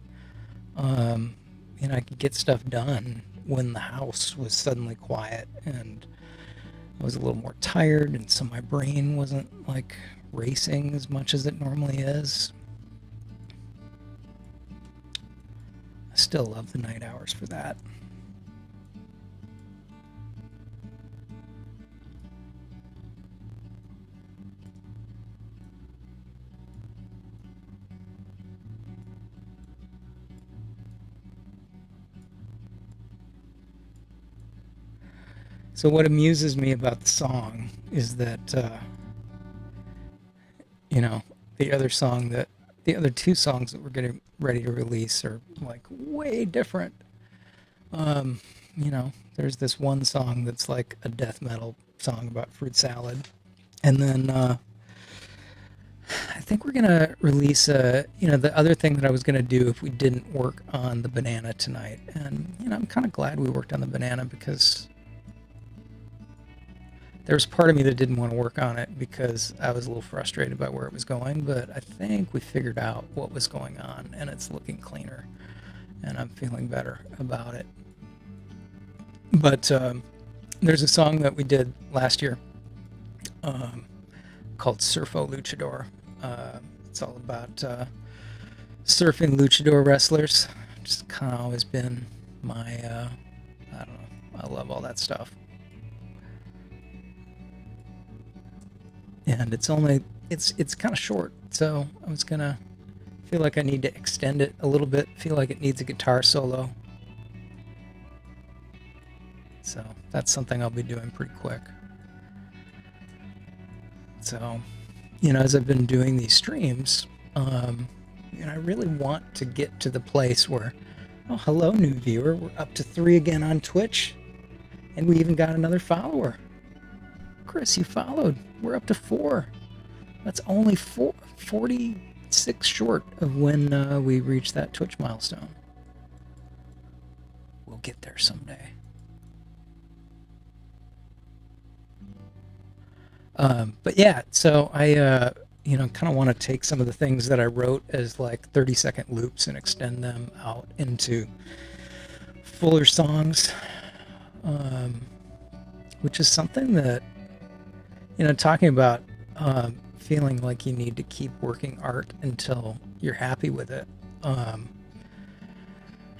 I could get stuff done when the house was suddenly quiet and I was a little more tired, and so my brain wasn't like racing as much as it normally is. I still love the night hours for that. So what amuses me about the song is that, the other two songs that we're getting ready to release are like way different. There's this one song that's like a death metal song about fruit salad. And then I think we're going to release, the other thing that I was going to do if we didn't work on the banana tonight. And, I'm kind of glad we worked on the banana, because there was part of me that didn't want to work on it because I was a little frustrated by where it was going, but I think we figured out what was going on, and it's looking cleaner, and I'm feeling better about it. But there's a song that we did last year called Surfo Luchador. It's all about surfing luchador wrestlers. Just kind of always been my, I don't know, I love all that stuff. And it's kind of short, so I was gonna feel like I need to extend it a little bit, feel like it needs a guitar solo. So that's something I'll be doing pretty quick. So, as I've been doing these streams, I really want to get to the place where, oh, hello, new viewer, we're up to 3 again on Twitch, and we even got another follower. Chris, you followed. We're up to 4. That's only 46 short of when we reach that Twitch milestone. We'll get there someday. But yeah, so I, kind of want to take some of the things that I wrote as like 30-second loops and extend them out into fuller songs, which is something that, talking about feeling like you need to keep working art until you're happy with it. Um,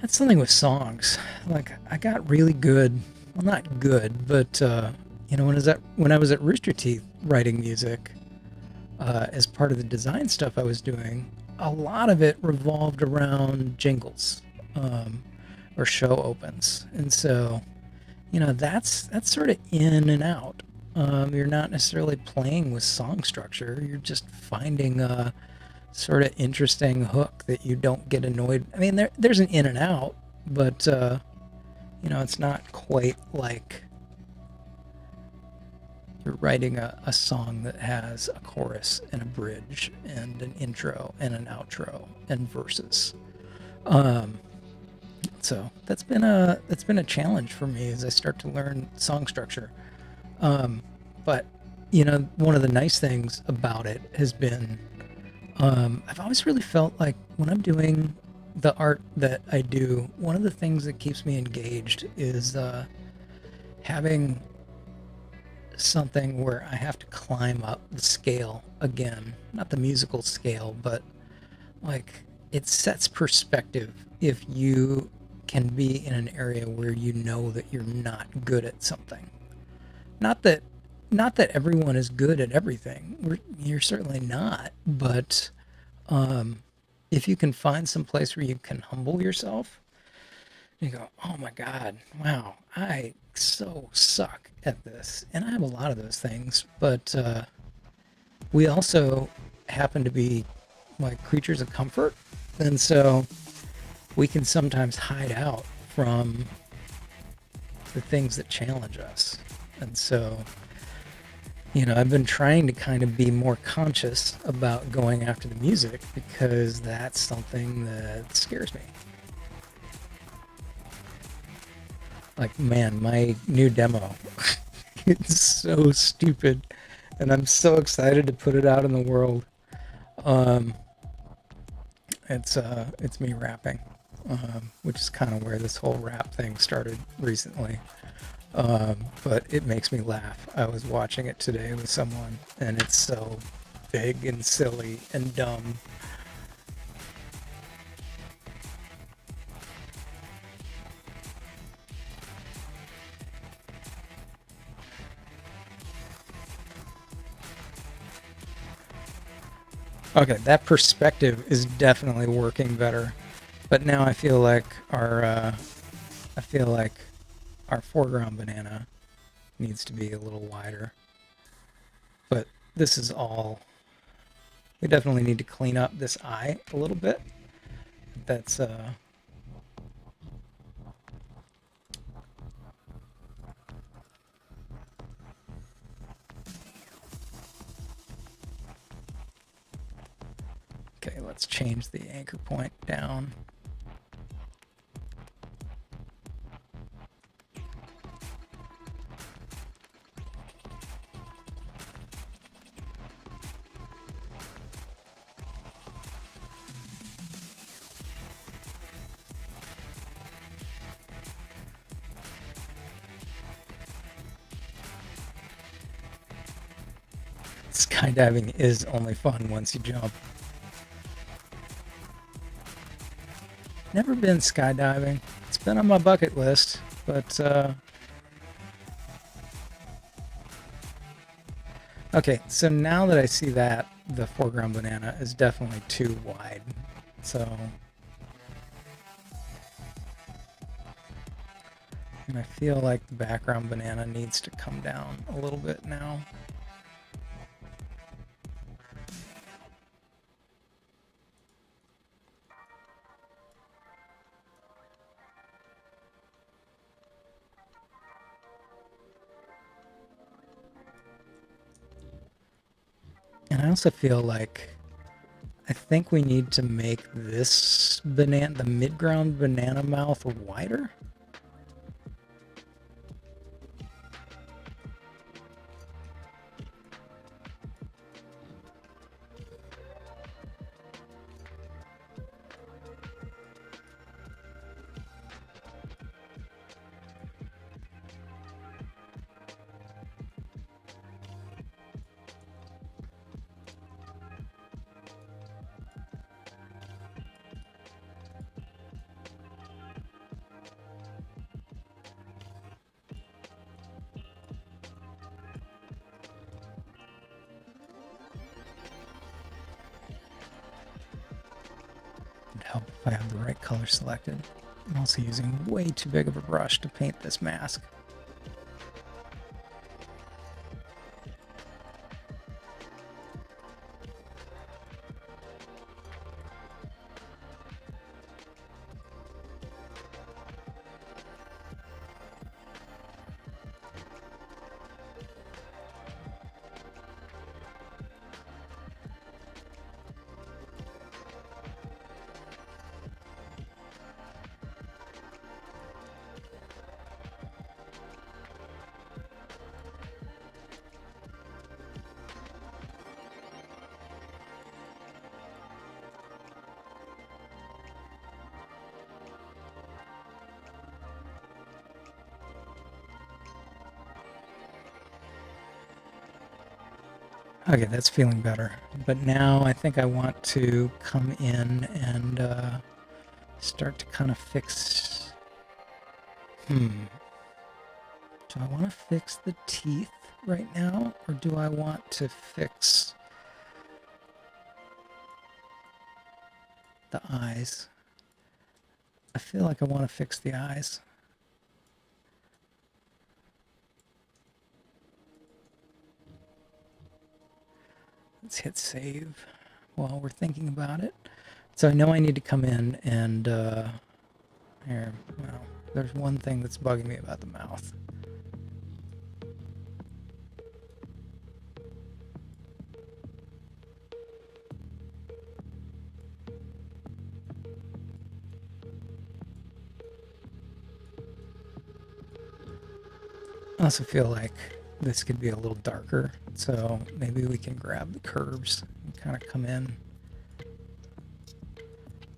that's something with songs. Like I got really good, well, not good, but when I was at Rooster Teeth writing music, as part of the design stuff I was doing, a lot of it revolved around jingles, um, or show opens, and so that's sort of in and out. You're not necessarily playing with song structure. You're just finding a sort of interesting hook that you don't get annoyed. I mean, there's an in and out, but it's not quite like you're writing a song that has a chorus and a bridge and an intro and an outro and verses. Um, so that's been a challenge for me as I start to learn song structure. But one of the nice things about it has been, I've always really felt like when I'm doing the art that I do, one of the things that keeps me engaged is having something where I have to climb up the scale again. Not the musical scale, but like it sets perspective if you can be in an area where you know that you're not good at something. Not that not that everyone is good at everything. You're certainly not, but um, if you can find some place where you can humble yourself, you go, "Oh my God, wow, I so suck at this," and I have a lot of those things. But we also happen to be like creatures of comfort, and so we can sometimes hide out from the things that challenge us. And so I've been trying to kind of be more conscious about going after the music because that's something that scares me. Like, man, my new demo, it's so stupid, and I'm so excited to put it out in the world. Um, it's me rapping, which is kind of where this whole rap thing started recently. But it makes me laugh. I was watching it today with someone, and it's so big and silly and dumb. Okay, that perspective is definitely working better, but now I feel like our foreground banana needs to be a little wider. But this is all. We definitely need to clean up this eye a little bit. That's Okay. Let's change the anchor point down. Skydiving is only fun once you jump. Never been skydiving. It's been on my bucket list, but okay. So now that I see that, the foreground banana is definitely too wide. So, and I feel like the background banana needs to come down a little bit now. And I also feel like I think we need to make this banana, the mid-ground banana mouth, wider. help if I have the right color selected. I'm also using way too big of a brush to paint this mask. Okay, that's feeling better. But now I think I want to come in and start to kind of fix... Do I want to fix the teeth right now, or do I want to fix the eyes? I feel like I want to fix the eyes. Let's hit save while we're thinking about it. So I know I need to come in and here, well, there's one thing that's bugging me about the mouth. I also feel like this could be a little darker, so maybe we can grab the curves and kind of come in.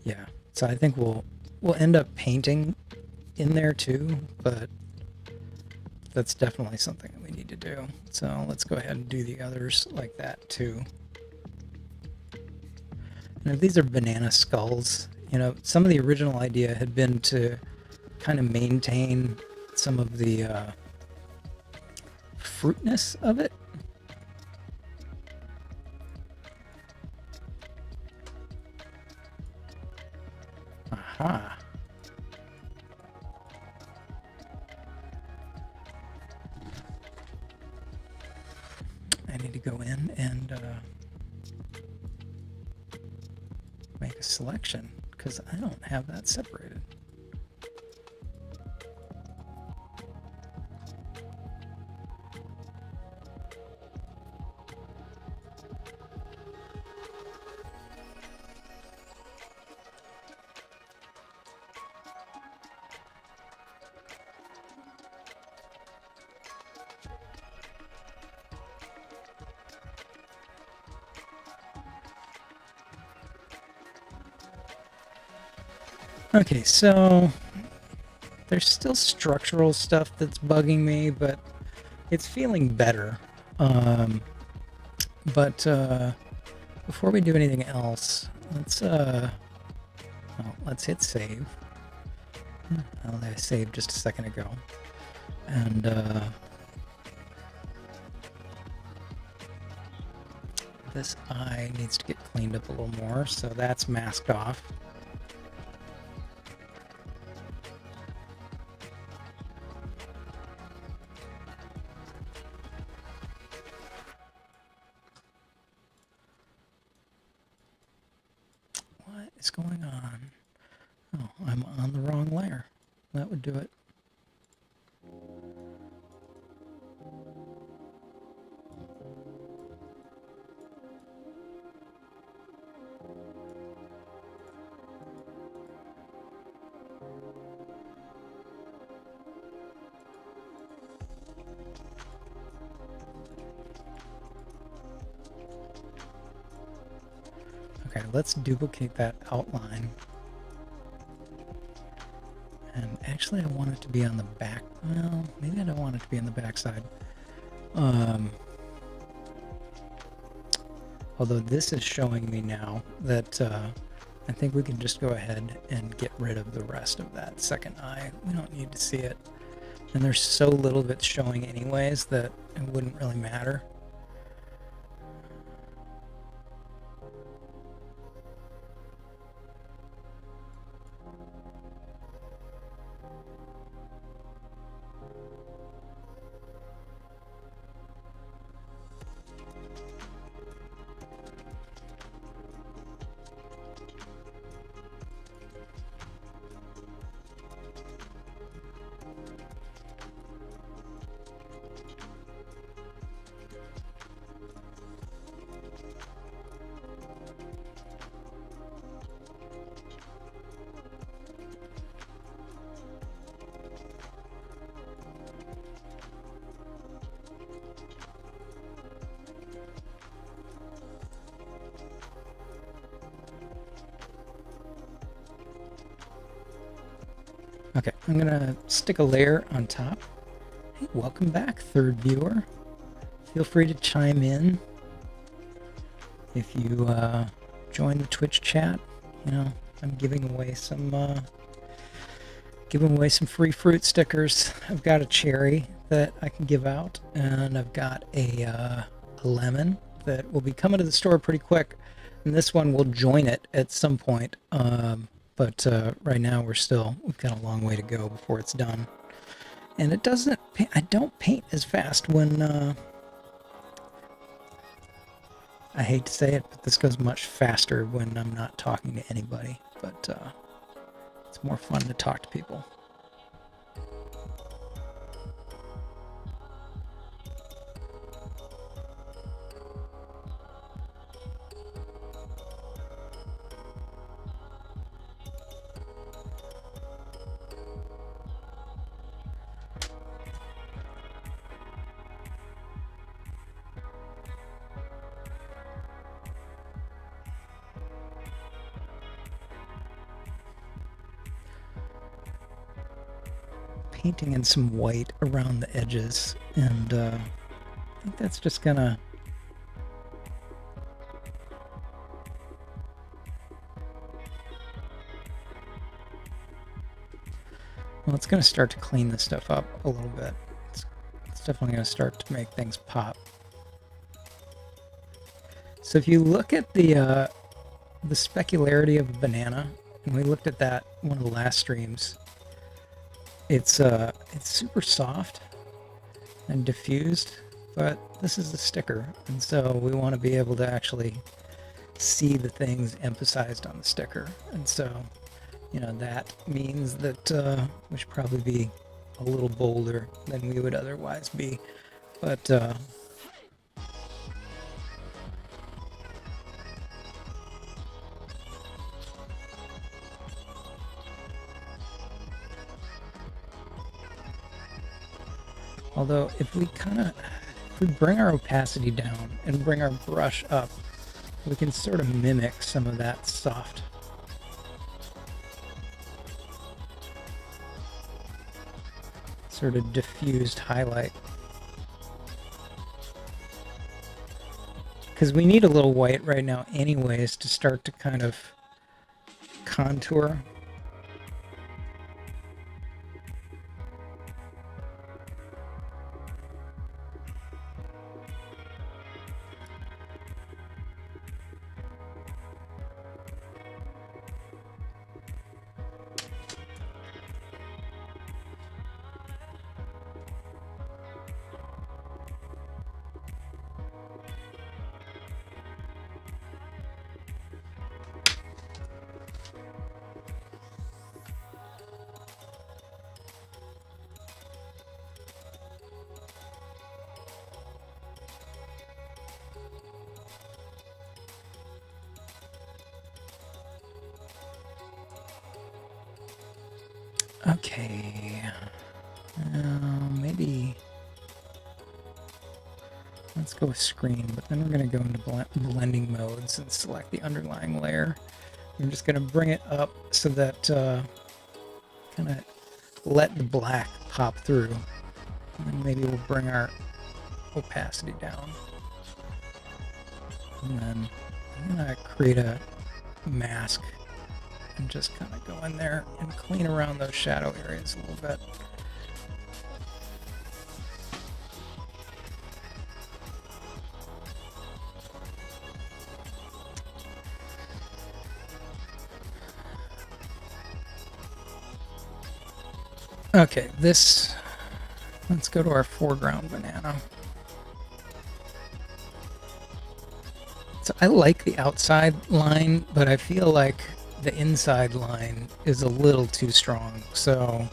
Yeah, so I think we'll end up painting in there too, but that's definitely something that we need to do. So let's go ahead and do the others like that too. And if these are banana skulls, you know, some of the original idea had been to kind of maintain some of the fruitness of it. Aha. I need to go in and make a selection because I don't have that separated. Okay, so there's still structural stuff that's bugging me, but it's feeling better. But before we do anything else, let's hit save. I saved just a second ago, and this eye needs to get cleaned up a little more, so that's masked off. What is going on? Oh, I'm on the wrong layer. That would do it. Okay, let's duplicate that outline. And actually I want it to be on the back. Well, maybe I don't want it to be on the back side. Although this is showing me now that I think we can just go ahead and get rid of the rest of that second eye. We don't need to see it. And there's so little of it showing anyways that it wouldn't really matter. Okay, I'm gonna stick a layer on top. Hey, welcome back, third viewer. Feel free to chime in if you join the Twitch chat. You know, I'm giving away some free fruit stickers. I've got a cherry that I can give out, and I've got a lemon that will be coming to the store pretty quick, and this one will join it at some point. But right now we've got a long way to go before it's done. And it doesn't, I don't paint as fast when, I hate to say it, but this goes much faster when I'm not talking to anybody. But it's more fun to talk to people. Painting in some white around the edges, and I think that's just gonna it's gonna start to clean this stuff up a little bit. It's definitely gonna start to make things pop. So if you look at the specularity of a banana, and we looked at that one of the last streams, it's super soft and diffused, but this is a sticker, and so we want to be able to actually see the things emphasized on the sticker. And so, you know, that means that we should probably be a little bolder than we would otherwise be. But although if we bring our opacity down and bring our brush up, we can sort of mimic some of that soft sort of diffused highlight. Because we need a little white right now anyways to start to kind of contour. Okay, maybe let's go with screen, but then we're going to go into blending modes and select the underlying layer. I'm just going to bring it up so that kind of let the black pop through, and then maybe we'll bring our opacity down. And then I'm going to create a mask and just kind of go in there and clean around those shadow areas a little bit. Okay, let's go to our foreground banana. So I like the outside line, but I feel like the inside line is a little too strong, so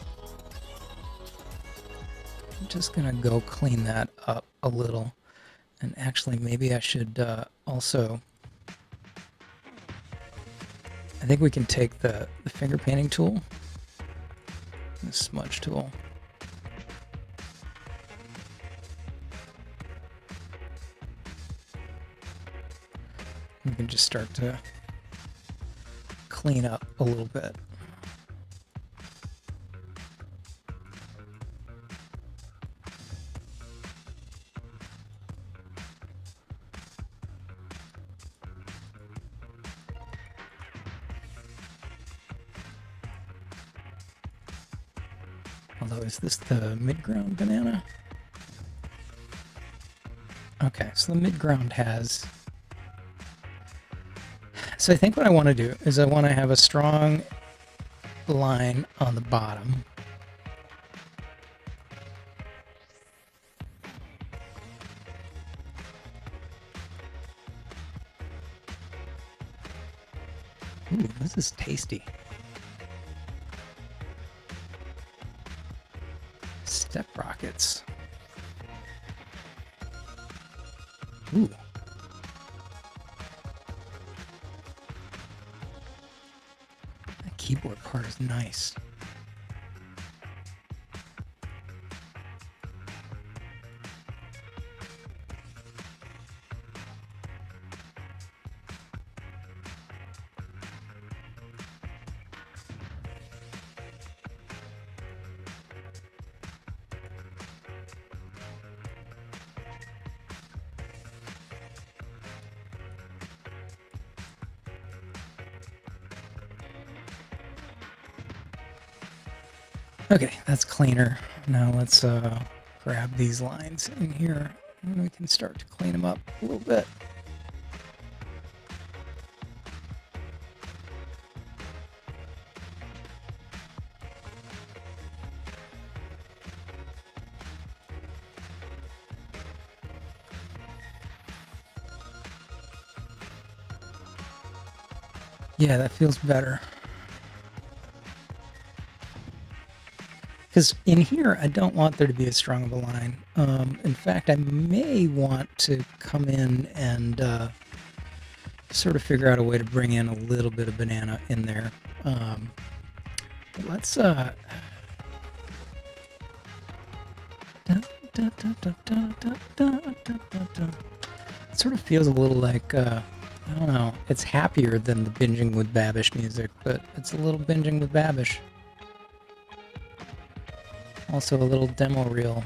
I'm just gonna go clean that up a little. And actually, maybe I should also, I think we can take the finger painting tool, the smudge tool. We can just start to clean up a little bit. Although, is this the mid-ground banana? Okay, so the mid-ground has... So I think what I want to do is I want to have a strong line on the bottom. Ooh, this is tasty. Step rockets. Ooh. That keyboard part is nice. Okay, that's cleaner. Now let's grab these lines in here and we can start to clean them up a little bit. Yeah, that feels better. Because in here, I don't want there to be as strong of a line. In fact, I may want to come in and sort of figure out a way to bring in a little bit of banana in there. But let's... It sort of feels a little like... I don't know. It's happier than the Binging with Babish music, but it's a little Binging with Babish. Also a little demo reel.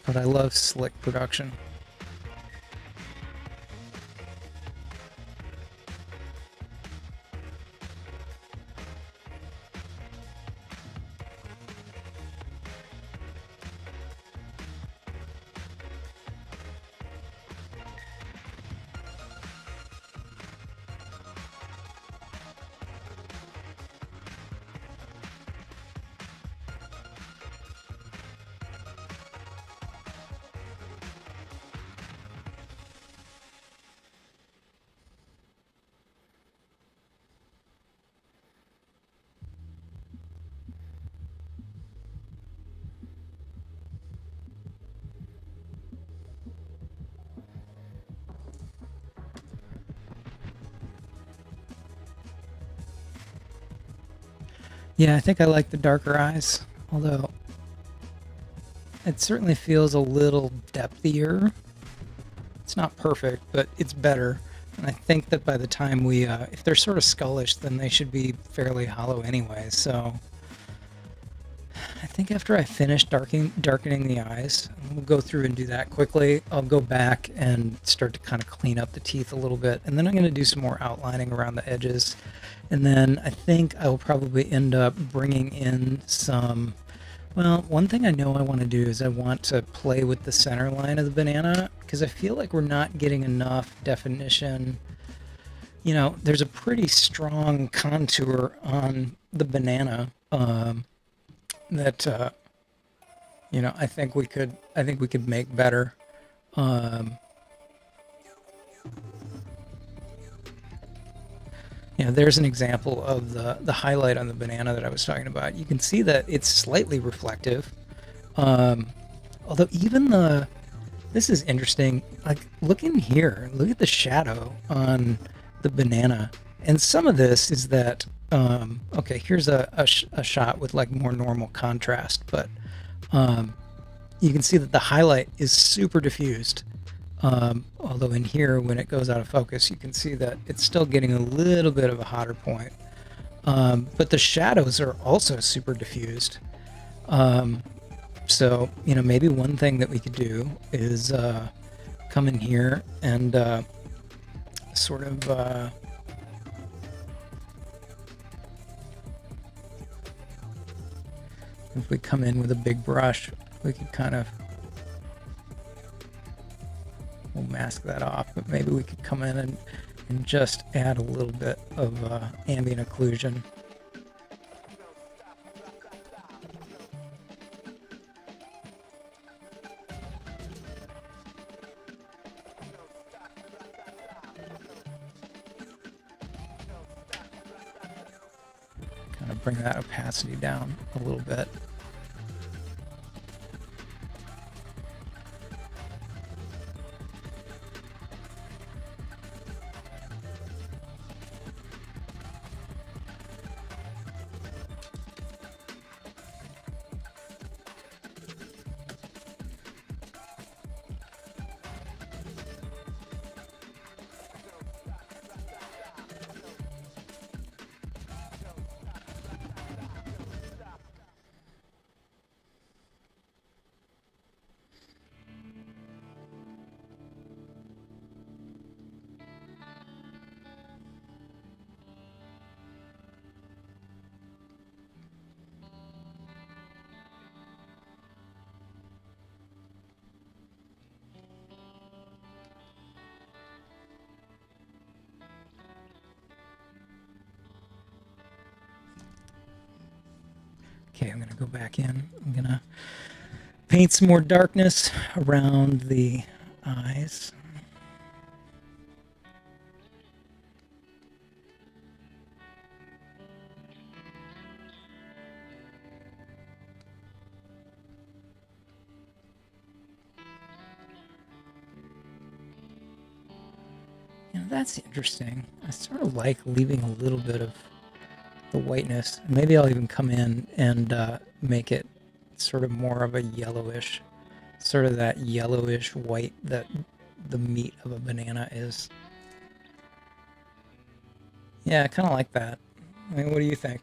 But I love slick production. Yeah, I think I like the darker eyes, although it certainly feels a little depthier. It's not perfect, but it's better. And I think that by the time we, if they're sort of skullish, then they should be fairly hollow anyway. So I think after I finish darkening the eyes, we'll go through and do that quickly. I'll go back and start to kind of clean up the teeth a little bit. And then I'm going to do some more outlining around the edges. And then I think I will probably end up bringing in some... Well, one thing I know I want to do is I want to play with the center line of the banana, because I feel like we're not getting enough definition. You know, there's a pretty strong contour on the banana that you know, I think we could make better. You know, there's an example of the highlight on the banana that I was talking about. You can see that it's slightly reflective. Although even this is interesting. Like, look in here. Look at the shadow on the banana. And some of this is that, okay, here's a shot with like more normal contrast, but you can see that the highlight is super diffused. Although in here, when it goes out of focus, you can see that it's still getting a little bit of a hotter point. But the shadows are also super diffused. So, you know, maybe one thing that we could do is come in here and sort of if we come in with a big brush, we could kind of, we'll mask that off, but maybe we could come in and just add a little bit of ambient occlusion. Kind of bring that opacity down a little bit. Okay, I'm going to go back in. I'm going to paint some more darkness around the eyes. You know, that's interesting. I sort of like leaving a little bit of the whiteness. Maybe I'll even come in and make it sort of more of a yellowish, sort of that yellowish white that the meat of a banana is. Yeah, I kind of like that. I mean, what do you think?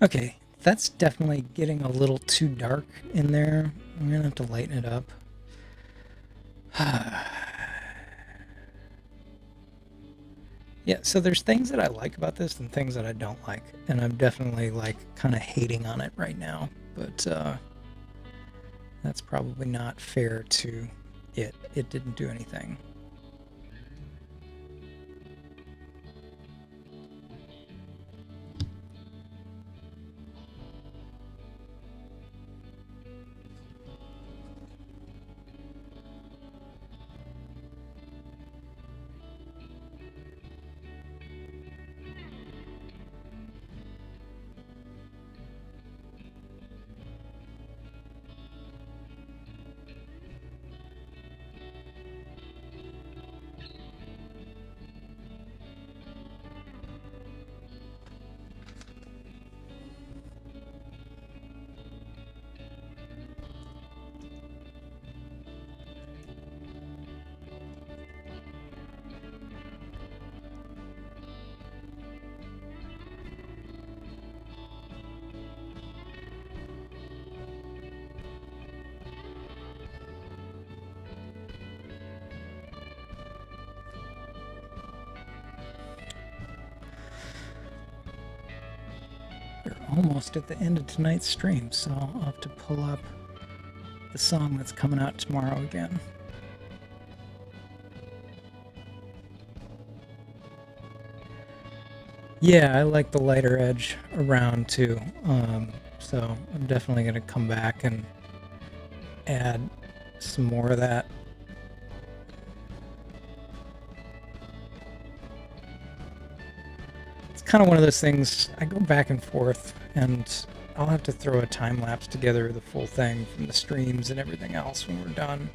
Okay, that's definitely getting a little too dark in there. I'm gonna have to lighten it up. Yeah, so there's things that I like about this and things that I don't like, and I'm definitely like kind of hating on it right now, but that's probably not fair to it. It didn't do anything. almost at the end of tonight's stream, so I'll have to pull up the song that's coming out tomorrow again. Yeah, I like the lighter edge around too, so I'm definitely going to come back and add some more of that. It's kind of one of those things, I go back and forth, and I'll have to throw a time lapse together of the full thing from the streams and everything else when we're done.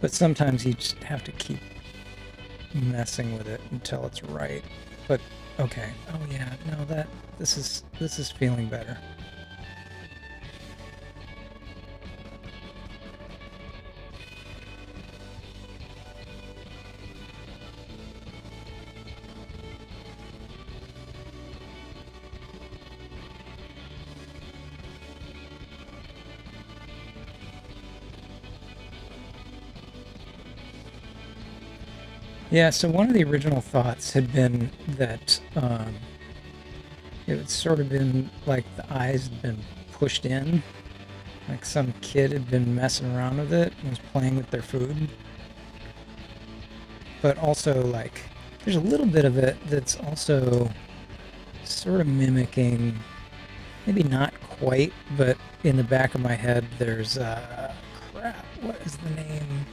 But sometimes you just have to keep messing with it until it's right. But okay. Oh yeah, no, this is feeling better. Yeah, so one of the original thoughts had been that it had sort of been like the eyes had been pushed in, like some kid had been messing around with it and was playing with their food. But also, like, there's a little bit of it that's also sort of mimicking, maybe not quite, but in the back of my head there's, crap, what is the name?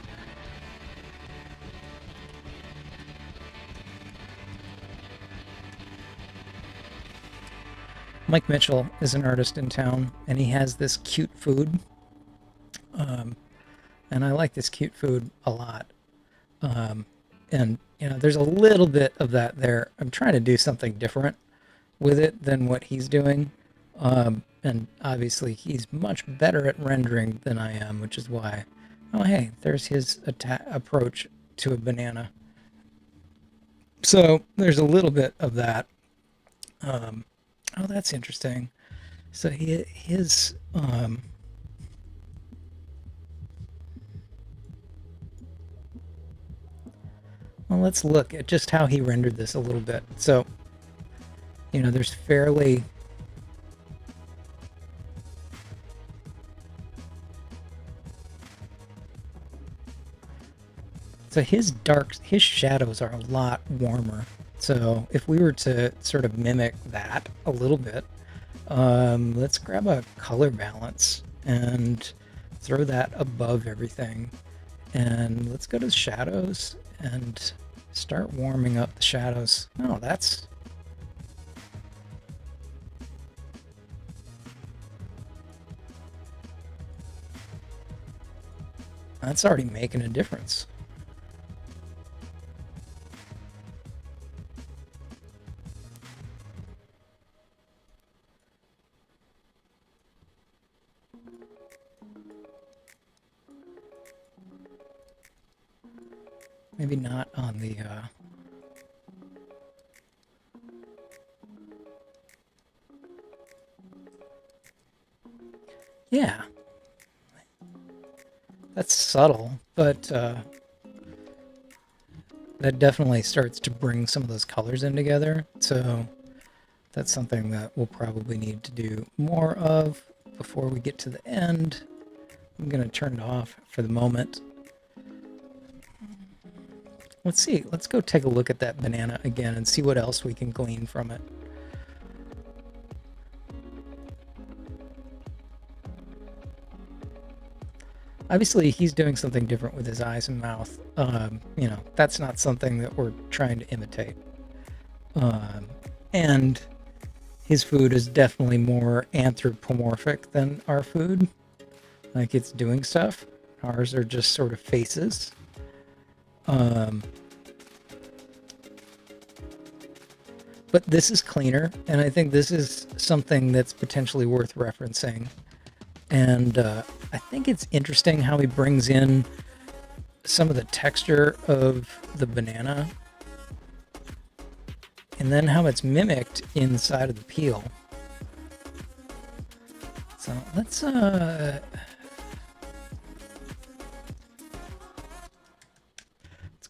Mike Mitchell is an artist in town, and he has this cute food. And I like this cute food a lot. And, you know, there's a little bit of that there. I'm trying to do something different with it than what he's doing. And obviously, he's much better at rendering than I am, which is why. Oh, hey, there's his approach to a banana. So there's a little bit of that. Oh, that's interesting. So his well, let's look at just how he rendered this a little bit. So, you know, there's fairly so his shadows are a lot warmer. So if we were to sort of mimic that a little bit, let's grab a color balance and throw that above everything. And let's go to the shadows and start warming up the shadows. Oh, that's already making a difference. Maybe not on the yeah, that's subtle, but that definitely starts to bring some of those colors in together. So that's something that we'll probably need to do more of before we get to the end. I'm going to turn it off for the moment. Let's see. Let's go take a look at that banana again and see what else we can glean from it. Obviously, he's doing something different with his eyes and mouth. You know, that's not something that we're trying to imitate. And his food is definitely more anthropomorphic than our food. Like, it's doing stuff. Ours are just sort of faces. But this is cleaner, and I think this is something that's potentially worth referencing. And I think it's interesting how he brings in some of the texture of the banana, and then how it's mimicked inside of the peel. So let's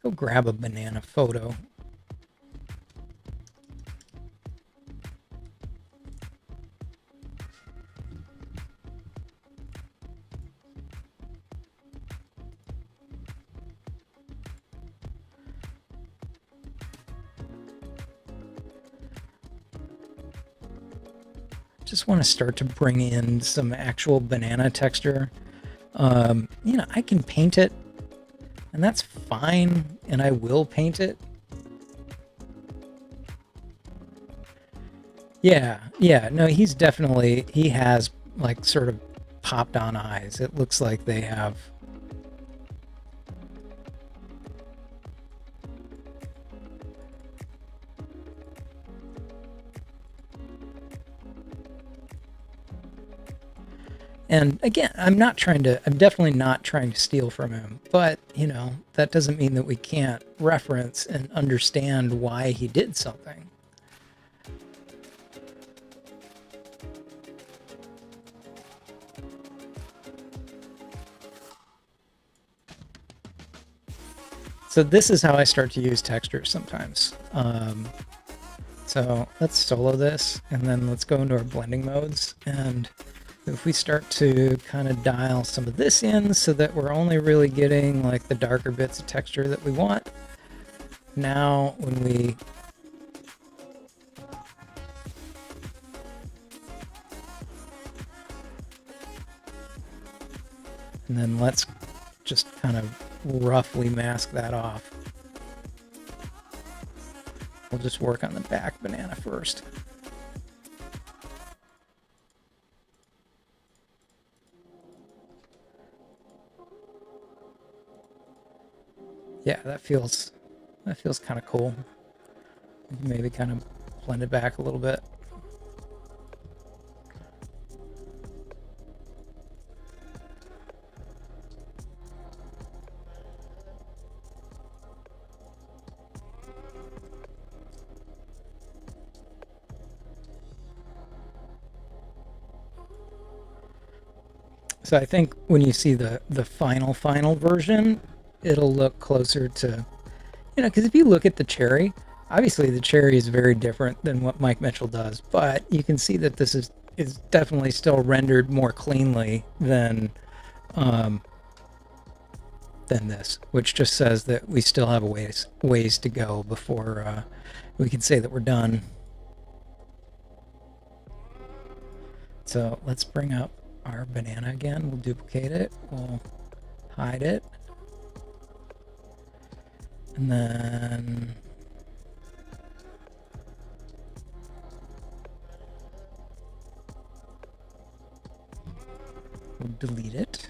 go grab a banana photo. Just want to start to bring in some actual banana texture. I can paint it, and that's fine, and I will paint it. Yeah, no, he has like sort of popped on eyes. It looks like they have. And again, I'm definitely not trying to steal from him, but, that doesn't mean that we can't reference and understand why he did something. So this is how I start to use textures sometimes. So let's solo this, and then let's go into our blending modes. And if we start to kind of dial some of this in so that we're only really getting like the darker bits of texture that we want. Now when we and then let's just kind of roughly mask that off. We'll just work on the back banana first. Yeah, that feels kind of cool. Maybe kind of blend it back a little bit. So I think when you see the final version, it'll look closer to, because if you look at the cherry, obviously the cherry is very different than what Mike Mitchell does, but you can see that this is definitely still rendered more cleanly than this, which just says that we still have a ways to go before we can say that we're done. So let's bring up our banana again. We'll duplicate it. We'll hide it. And then we'll delete it.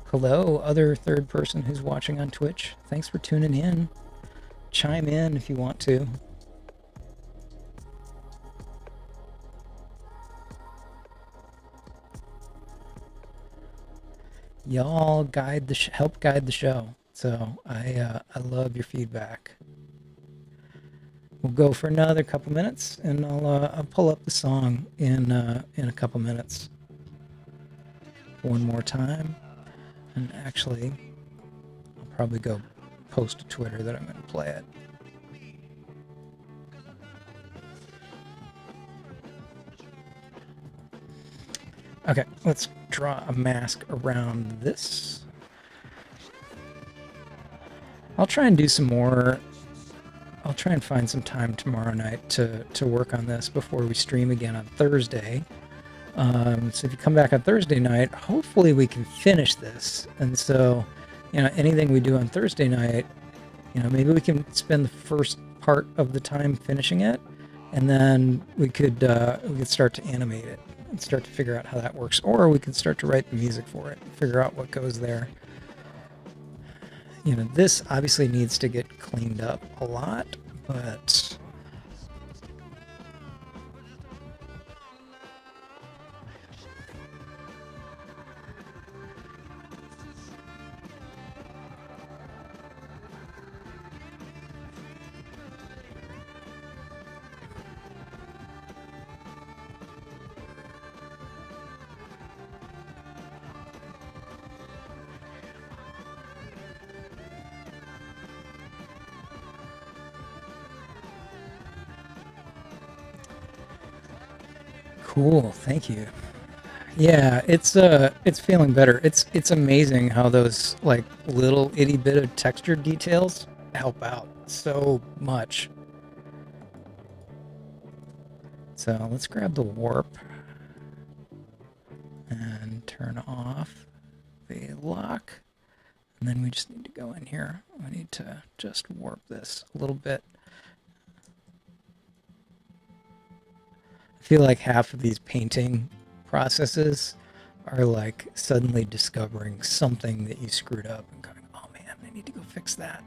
Hello, other third person who's watching on Twitch. Thanks for tuning in. Chime in if you want to. Y'all help guide the show. So I love your feedback. We'll go for another couple minutes, and I'll pull up the song in a couple minutes. One more time, and actually, I'll probably go post to Twitter that I'm going to play it. Okay, let's draw a mask around this. I'll try and do some more. I'll try and find some time tomorrow night to work on this before we stream again on Thursday. So if you come back on Thursday night, hopefully we can finish this. And so, anything we do on Thursday night, maybe we can spend the first part of the time finishing it, and then we could start to animate it and start to figure out how that works, or we could start to write the music for it and figure out what goes there. This obviously needs to get cleaned up a lot, but Cool, thank you. Yeah, it's feeling better. It's amazing how those like little itty bit of texture details help out so much. So let's grab the warp and turn off the lock. And then we just need to go in here. We need to just warp this a little bit. I feel like half of these painting processes are like suddenly discovering something that you screwed up and going, oh man, I need to go fix that.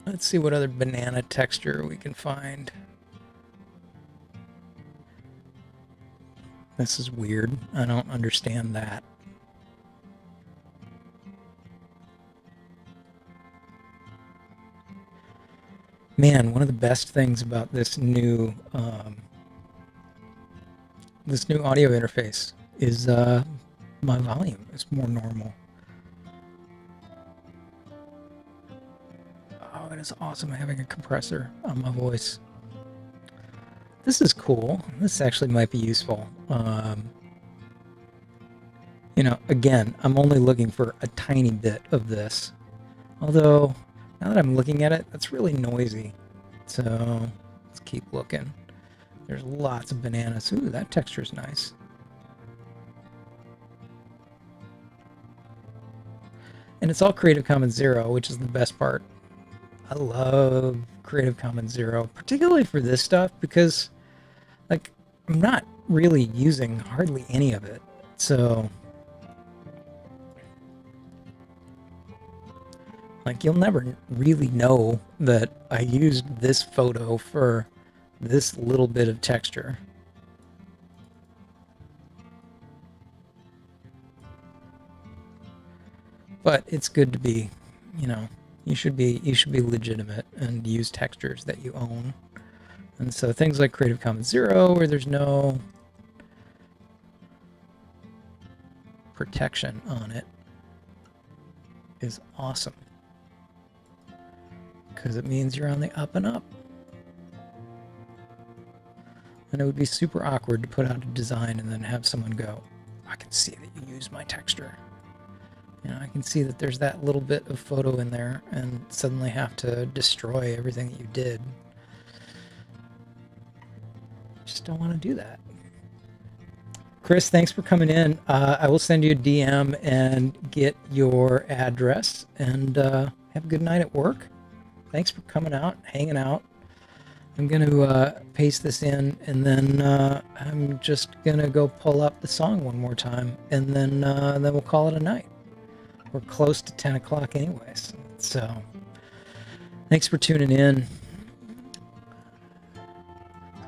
Let's see what other banana texture we can find. This is weird. I don't understand that. Man, one of the best things about this new audio interface is my volume is more normal. Oh, it is awesome having a compressor on my voice. This is cool. This actually might be useful. You know, again, I'm only looking for a tiny bit of this. Although, now that I'm looking at it, that's really noisy. So, let's keep looking. There's lots of bananas. Ooh, that texture's nice. And it's all Creative Commons Zero, which is the best part. I love Creative Commons Zero, particularly for this stuff, because, like, I'm not really using hardly any of it. So, like, you'll never really know that I used this photo for this little bit of texture. But it's good to be, you know, you should be legitimate and use textures that you own. And so things like Creative Commons Zero, where there's no protection on it, is awesome. Because it means you're on the up and up. And it would be super awkward to put out a design and then have someone go, I can see that you used my texture. You know, I can see that there's that little bit of photo in there and suddenly have to destroy everything that you did. Just don't want to do that. Chris, thanks for coming in. I will send you a DM and get your address, and have a good night at work. Thanks for coming out, hanging out. I'm going to paste this in, and then I'm just going to go pull up the song one more time, and then we'll call it a night. We're close to 10 o'clock anyways. So thanks for tuning in.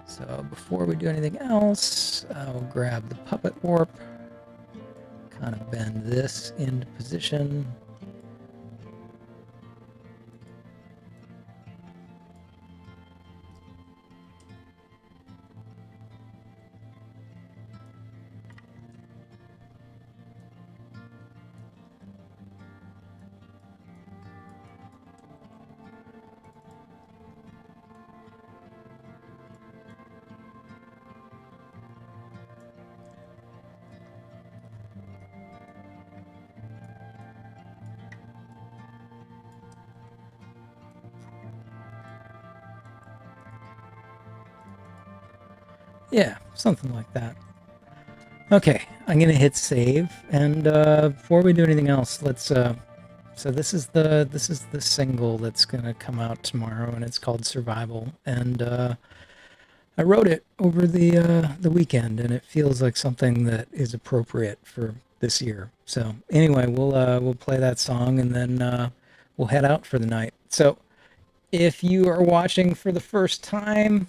So before we do anything else, I'll grab the puppet warp, kind of bend this into position. Yeah, something like that. Okay, I'm gonna hit save, and before we do anything else, let's. So this is the single that's gonna come out tomorrow, and it's called Survival. And I wrote it over the weekend, and it feels like something that is appropriate for this year. So anyway, we'll play that song, and then we'll head out for the night. So if you are watching for the first time,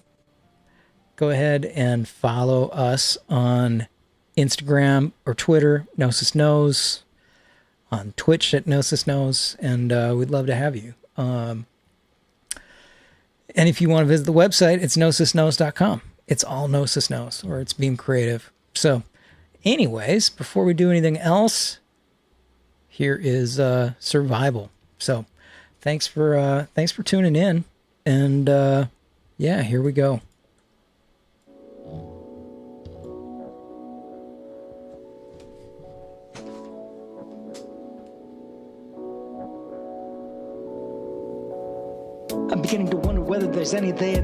go ahead and follow us on Instagram or Twitter, Gnosis Knows, on Twitch at Gnosis Knows, and we'd love to have you. And if you want to visit the website, it's gnosisKnows.com. It's all Gnosis Knows, or it's Behm Creative. So anyways, before we do anything else, here is Survival. So thanks for tuning in, and Yeah, here we go. I'm beginning to wonder whether there's any there.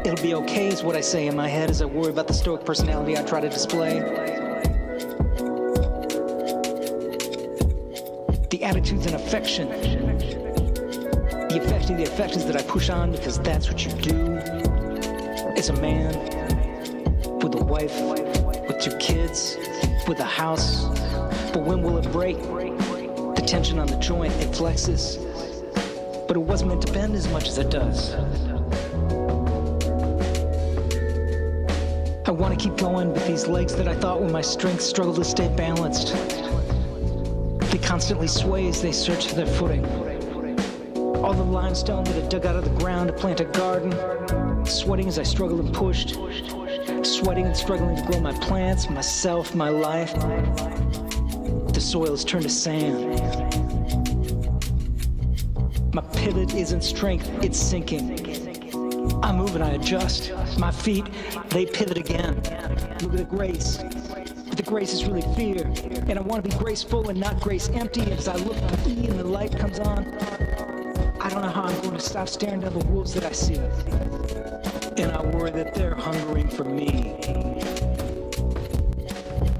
It'll be okay is what I say in my head as I worry about the stoic personality I try to display. The attitudes and affection. The affections that I push on because that's what you do. As a man, with a wife, with 2 kids, with a house. But when will it break? The tension on the joint, it flexes. But it wasn't meant to bend as much as it does. I want to keep going, but these legs that I thought were my strength struggle to stay balanced. They constantly sway as they search for their footing. All the limestone that I dug out of the ground to plant a garden. Sweating as I struggled and pushed. Sweating and struggling to grow my plants, myself, my life. The soil has turned to sand. My pivot isn't strength, it's sinking. I move and I adjust. My feet, they pivot again. Look at the grace. But the grace is really fear. And I want to be graceful and not grace empty. As I look at the E and the light comes on, I don't know how I'm going to stop staring down the wolves that I see. And I worry that they're hungering for me.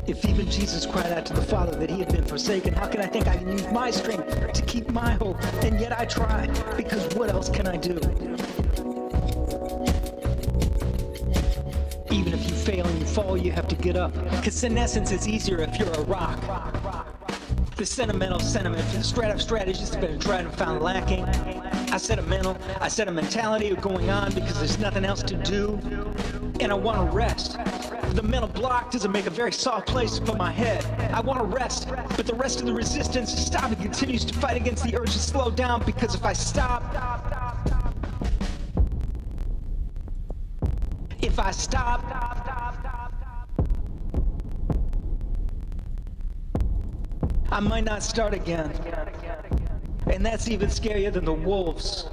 If even Jesus cried out to the Father that he had been forsaken, how can I think I can use my strength to keep my hope? And yet I try, because what else can I do? Even if you fail and you fall, you have to get up. Because in essence, it's easier if you're a rock. The sentimental sentiment for the straight up strategist has been tried and found lacking. I said a mentality of going on because there's nothing else to do. And I want to rest. The mental block doesn't make a very soft place to put my head. I want to rest, but the rest of the resistance is stopping continues to fight against the urge to slow down because if I stop, I might not start again. And that's even scarier than the wolves.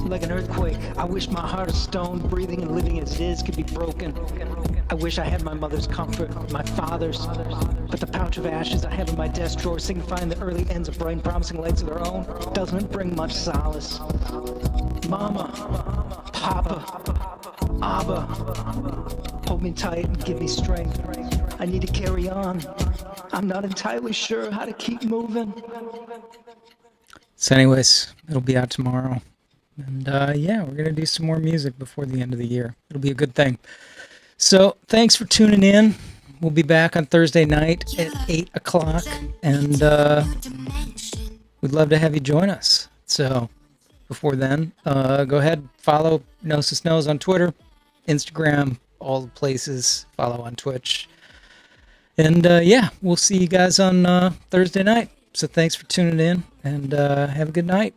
Like an earthquake, I wish my heart of stone, breathing and living as it is, could be broken. I wish I had my mother's comfort, my father's, but the pouch of ashes I have in my desk drawer, signifying the early ends of bright and promising lights of their own, doesn't bring much solace. Mama, Papa, Abba, hold me tight and give me strength. I need to carry on. I'm not entirely sure how to keep moving. So anyways, it'll be out tomorrow. And yeah, we're going to do some more music before the end of the year. It'll be a good thing. So thanks for tuning in. We'll be back on Thursday night at 8 o'clock. And we'd love to have you join us. So before then, go ahead, follow Gnosis Knows on Twitter, Instagram, all the places. Follow on Twitch. And yeah, we'll see you guys on Thursday night. So thanks for tuning in and have a good night.